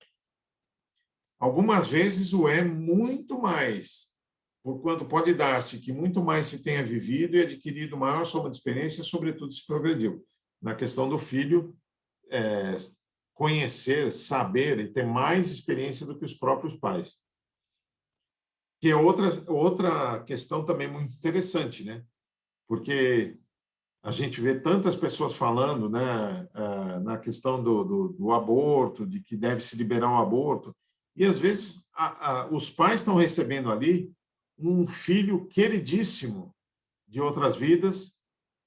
Algumas vezes o é muito mais, porquanto pode dar-se que muito mais se tenha vivido e adquirido maior soma de experiência, sobretudo se progrediu. Na questão do filho, conhecer, saber e ter mais experiência do que os próprios pais. Que é outra questão também muito interessante, né? Porque a gente vê tantas pessoas falando, né, na questão do aborto, de que deve se liberar o aborto, e às vezes os pais estão recebendo ali um filho queridíssimo de outras vidas,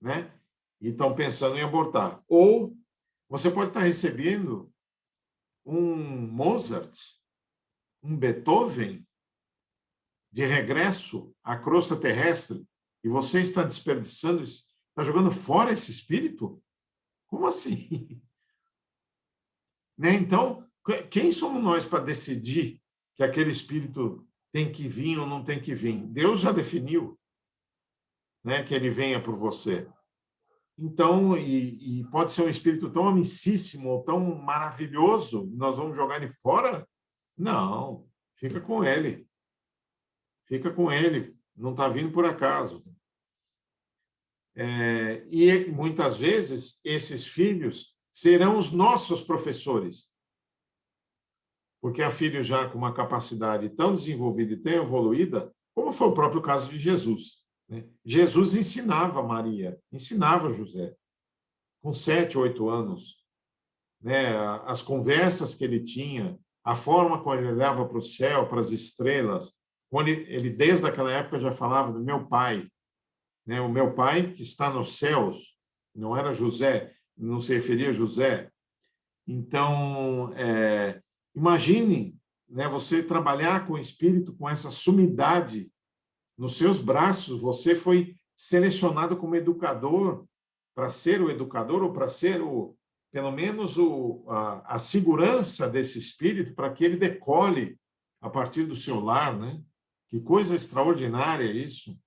né, e estão pensando em abortar. Ou você pode estar recebendo um Mozart, um Beethoven, de regresso à crosta terrestre, e você está desperdiçando isso, está jogando fora esse espírito? Como assim? Né? Então, quem somos nós para decidir que aquele espírito tem que vir ou não tem que vir? Deus já definiu, né, que ele venha por você. Então, e pode ser um espírito tão amicíssimo, ou tão maravilhoso, nós vamos jogar ele fora? Não, fica com ele. Fica com ele, não está vindo por acaso. E muitas vezes esses filhos serão os nossos professores, porque há filhos já com uma capacidade tão desenvolvida e tão evoluída, como foi o próprio caso de Jesus, né? Jesus ensinava Maria, ensinava José, com 7, 8 anos, né? As conversas que ele tinha, a forma como ele olhava para o céu, para as estrelas, quando ele desde aquela época já falava do meu pai, né? O meu pai que está nos céus, não era José, não se referia a José. Então, imagine, né, você trabalhar com o espírito com essa sumidade nos seus braços. Você foi selecionado como educador para ser o educador ou para ser pelo menos a segurança desse espírito para que ele decole a partir do seu lar, né? Que coisa extraordinária isso.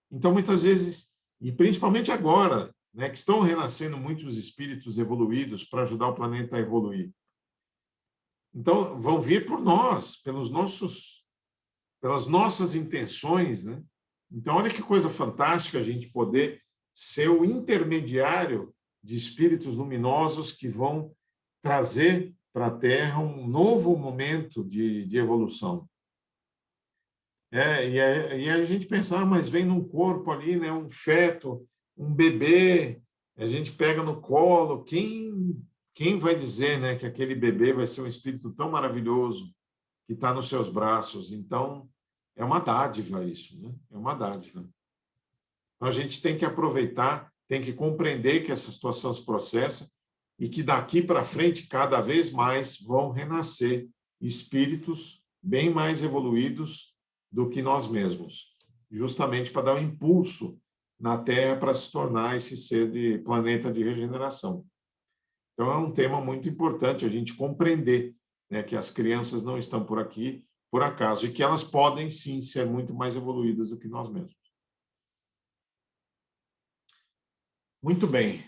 Então, muitas vezes, e principalmente agora, né, que estão renascendo muitos espíritos evoluídos para ajudar o planeta a evoluir. Então, vão vir por nós, pelas nossas intenções, né? Então, olha que coisa fantástica a gente poder ser o intermediário de espíritos luminosos que vão trazer para a Terra um novo momento de evolução. E a gente pensa, mas vem num corpo ali, né, um feto, um bebê, a gente pega no colo, quem vai dizer, né, que aquele bebê vai ser um espírito tão maravilhoso que está nos seus braços? Então, é uma dádiva isso, né? É uma dádiva. Então, a gente tem que aproveitar, tem que compreender que essa situação se processa e que daqui para frente, cada vez mais, vão renascer espíritos bem mais evoluídos do que nós mesmos, justamente para dar um impulso na Terra para se tornar esse ser de planeta de regeneração. Então, é um tema muito importante a gente compreender, né, que as crianças não estão por aqui por acaso e que elas podem, sim, ser muito mais evoluídas do que nós mesmos. Muito bem.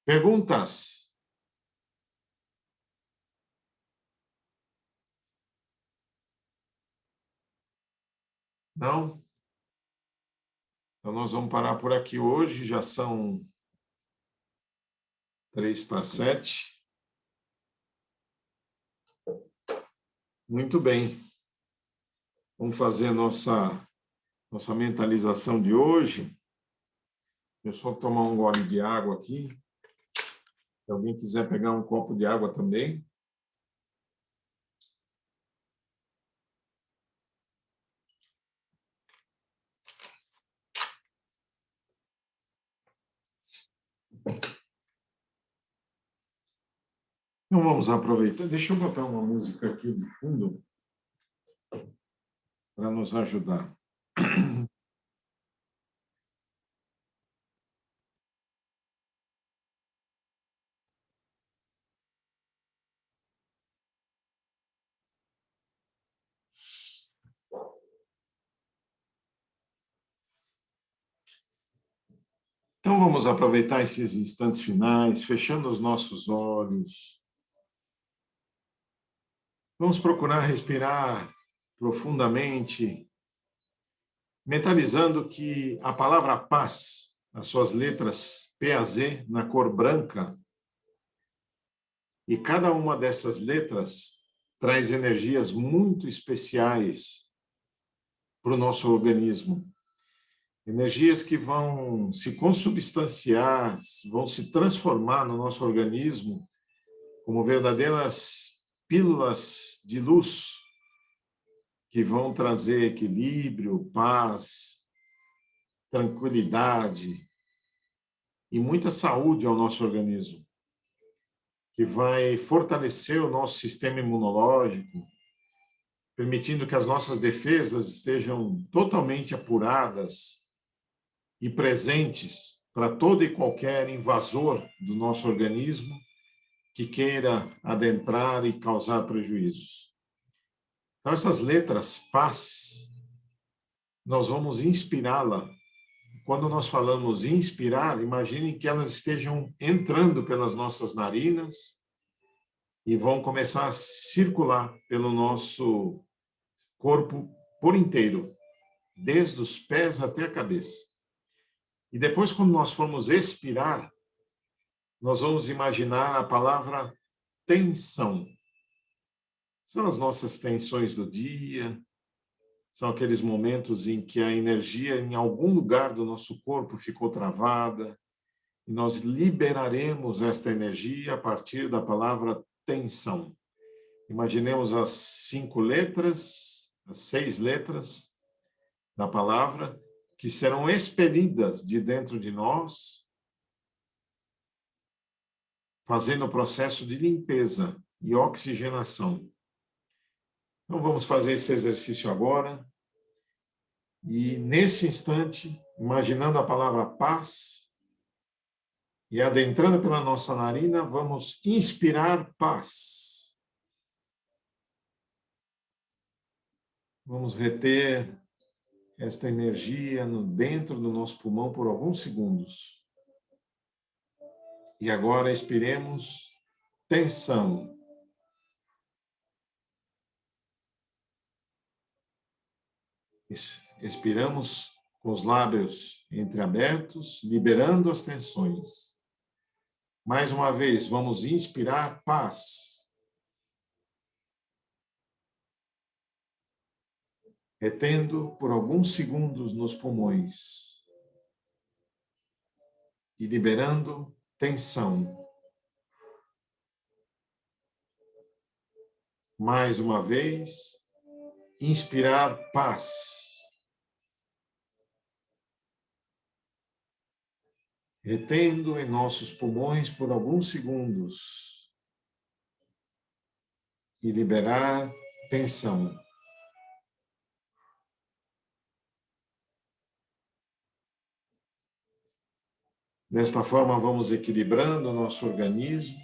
Perguntas? Não? Então, nós vamos parar por aqui hoje, já são 6:55. Muito bem. Vamos fazer a nossa mentalização de hoje. Eu só tomar um gole de água aqui. Se alguém quiser pegar um copo de água também. Então vamos aproveitar. Deixa eu botar uma música aqui de fundo para nos ajudar. Então vamos aproveitar esses instantes finais, fechando os nossos olhos. Vamos procurar respirar profundamente, mentalizando que a palavra paz, as suas letras P a Z na cor branca, e cada uma dessas letras traz energias muito especiais para o nosso organismo. Energias que vão se consubstanciar, vão se transformar no nosso organismo como verdadeiras pílulas de luz que vão trazer equilíbrio, paz, tranquilidade e muita saúde ao nosso organismo, que vai fortalecer o nosso sistema imunológico, permitindo que as nossas defesas estejam totalmente apuradas e presentes para todo e qualquer invasor do nosso organismo que queira adentrar e causar prejuízos. Então, essas letras paz, nós vamos inspirá-la. Quando nós falamos inspirar, imagine que elas estejam entrando pelas nossas narinas e vão começar a circular pelo nosso corpo por inteiro, desde os pés até a cabeça. E depois, quando nós formos expirar, nós vamos imaginar a palavra tensão. São as nossas tensões do dia, são aqueles momentos em que a energia em algum lugar do nosso corpo ficou travada, e nós liberaremos esta energia a partir da palavra tensão. Imaginemos as 5 letras, as 6 letras da palavra, que serão expelidas de dentro de nós, fazendo o processo de limpeza e oxigenação. Então, vamos fazer esse exercício agora. E, nesse instante, imaginando a palavra paz, e adentrando pela nossa narina, vamos inspirar paz. Vamos reter esta energia dentro do nosso pulmão por alguns segundos. E agora expiremos tensão. Expiramos com os lábios entreabertos, liberando as tensões. Mais uma vez, vamos inspirar paz. Retendo por alguns segundos nos pulmões e liberando tensão. Mais uma vez, inspirar paz. Retendo em nossos pulmões por alguns segundos e liberar tensão. Desta forma, vamos equilibrando o nosso organismo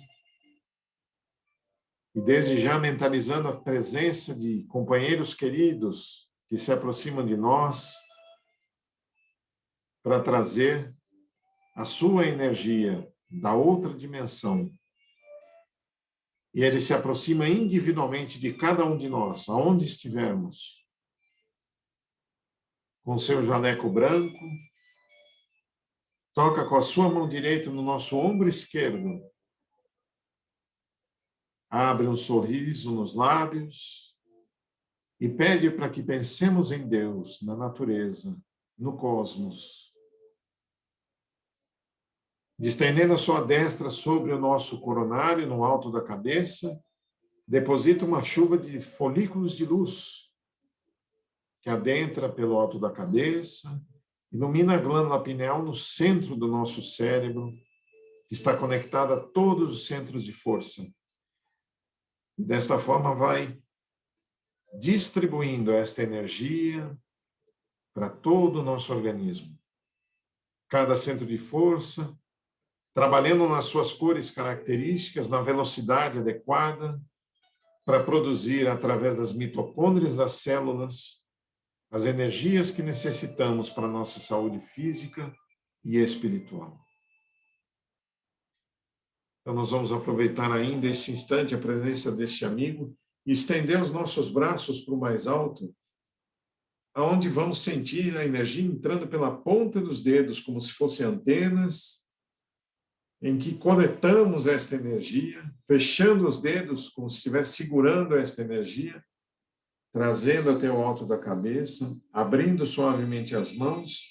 e desde já mentalizando a presença de companheiros queridos que se aproximam de nós para trazer a sua energia da outra dimensão. E ele se aproxima individualmente de cada um de nós, aonde estivermos, com seu jaleco branco, toca com a sua mão direita no nosso ombro esquerdo. Abre um sorriso nos lábios e pede para que pensemos em Deus, na natureza, no cosmos. Distendendo a sua destra sobre o nosso coronário, no alto da cabeça, deposita uma chuva de folículos de luz que adentra pelo alto da cabeça, ilumina a glândula pineal no centro do nosso cérebro, que está conectada a todos os centros de força. E desta forma vai distribuindo esta energia para todo o nosso organismo. Cada centro de força, trabalhando nas suas cores características, na velocidade adequada, para produzir, através das mitocôndrias das células, as energias que necessitamos para a nossa saúde física e espiritual. Então, nós vamos aproveitar ainda esse instante, a presença deste amigo, e estender os nossos braços para o mais alto, aonde vamos sentir a energia entrando pela ponta dos dedos, como se fossem antenas, em que conectamos esta energia, fechando os dedos, como se estivesse segurando esta energia, trazendo até o alto da cabeça, abrindo suavemente as mãos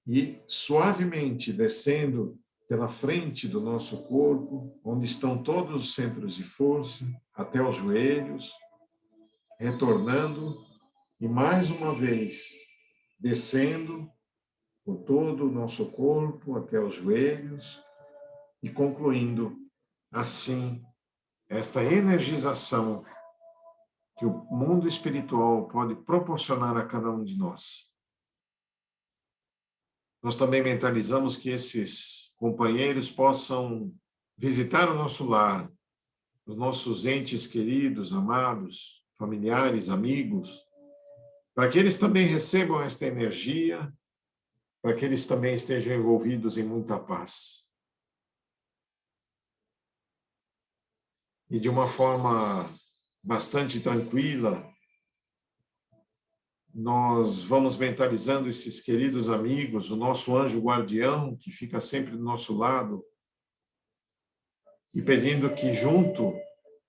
e suavemente descendo pela frente do nosso corpo, onde estão todos os centros de força, até os joelhos, retornando e mais uma vez descendo por todo o nosso corpo, até os joelhos, e concluindo assim esta energização que o mundo espiritual pode proporcionar a cada um de nós. Nós também mentalizamos que esses companheiros possam visitar o nosso lar, os nossos entes queridos, amados, familiares, amigos, para que eles também recebam esta energia, para que eles também estejam envolvidos em muita paz. E de uma forma bastante tranquila, nós vamos mentalizando esses queridos amigos, o nosso anjo guardião, que fica sempre do nosso lado, e pedindo que, junto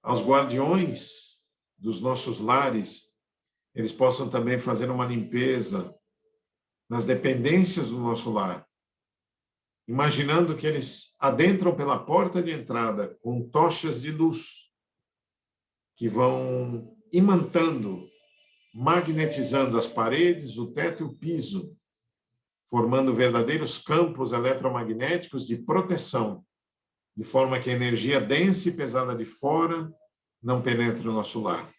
aos guardiões dos nossos lares, eles possam também fazer uma limpeza nas dependências do nosso lar, imaginando que eles adentram pela porta de entrada com tochas de luz que vão imantando, magnetizando as paredes, o teto e o piso, formando verdadeiros campos eletromagnéticos de proteção, de forma que a energia densa e pesada de fora não penetre no nosso lar,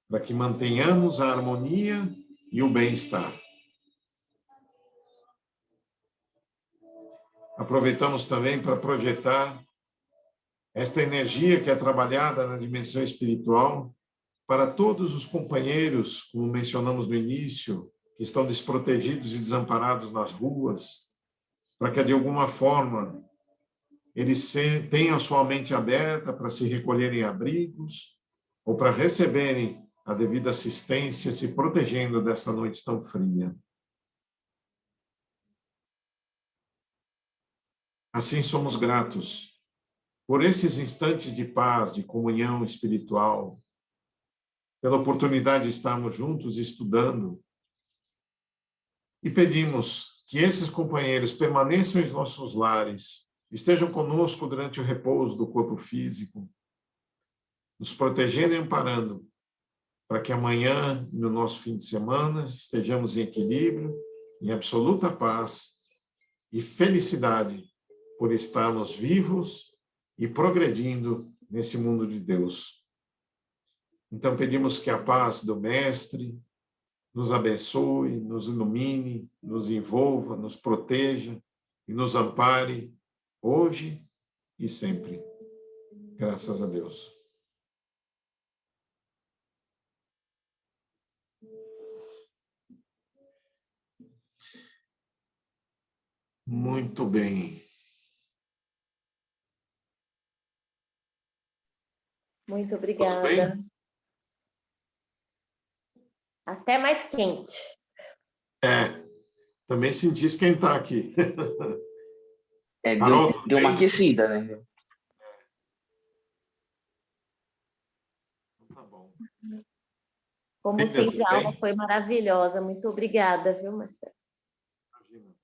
para que mantenhamos a harmonia e o bem-estar. Aproveitamos também para projetar esta energia que é trabalhada na dimensão espiritual para todos os companheiros, como mencionamos no início, que estão desprotegidos e desamparados nas ruas, para que, de alguma forma, eles tenham a sua mente aberta para se recolherem em abrigos ou para receberem a devida assistência, se protegendo desta noite tão fria. Assim, somos gratos por esses instantes de paz, de comunhão espiritual, pela oportunidade de estarmos juntos estudando, e pedimos que esses companheiros permaneçam em nossos lares, estejam conosco durante o repouso do corpo físico, nos protegendo e amparando, para que amanhã, no nosso fim de semana, estejamos em equilíbrio, em absoluta paz e felicidade por estarmos vivos e progredindo nesse mundo de Deus. Então, pedimos que a paz do Mestre nos abençoe, nos ilumine, nos envolva, nos proteja e nos ampare hoje e sempre. Graças a Deus. Muito bem. Muito Tudo obrigada. bem? Até mais quente. Também senti esquentar aqui. Deu, tudo deu uma bem? aquecida, né? Tá bom. Como Lídia, sempre, tudo a aula bem? foi maravilhosa. Muito obrigada, viu, Marcelo? Imagina.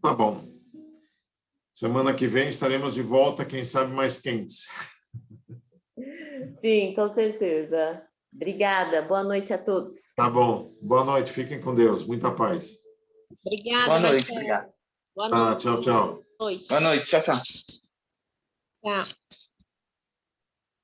Tá bom. Semana que vem estaremos de volta, quem sabe mais quentes. Sim, com certeza. Obrigada. Boa noite a todos. Tá bom. Boa noite, fiquem com Deus. Muita paz. Obrigada, Boa noite, Marcelo. obrigado. Boa Tá, tchau, tchau. noite. Boa noite, tchau, tchau. Tchau.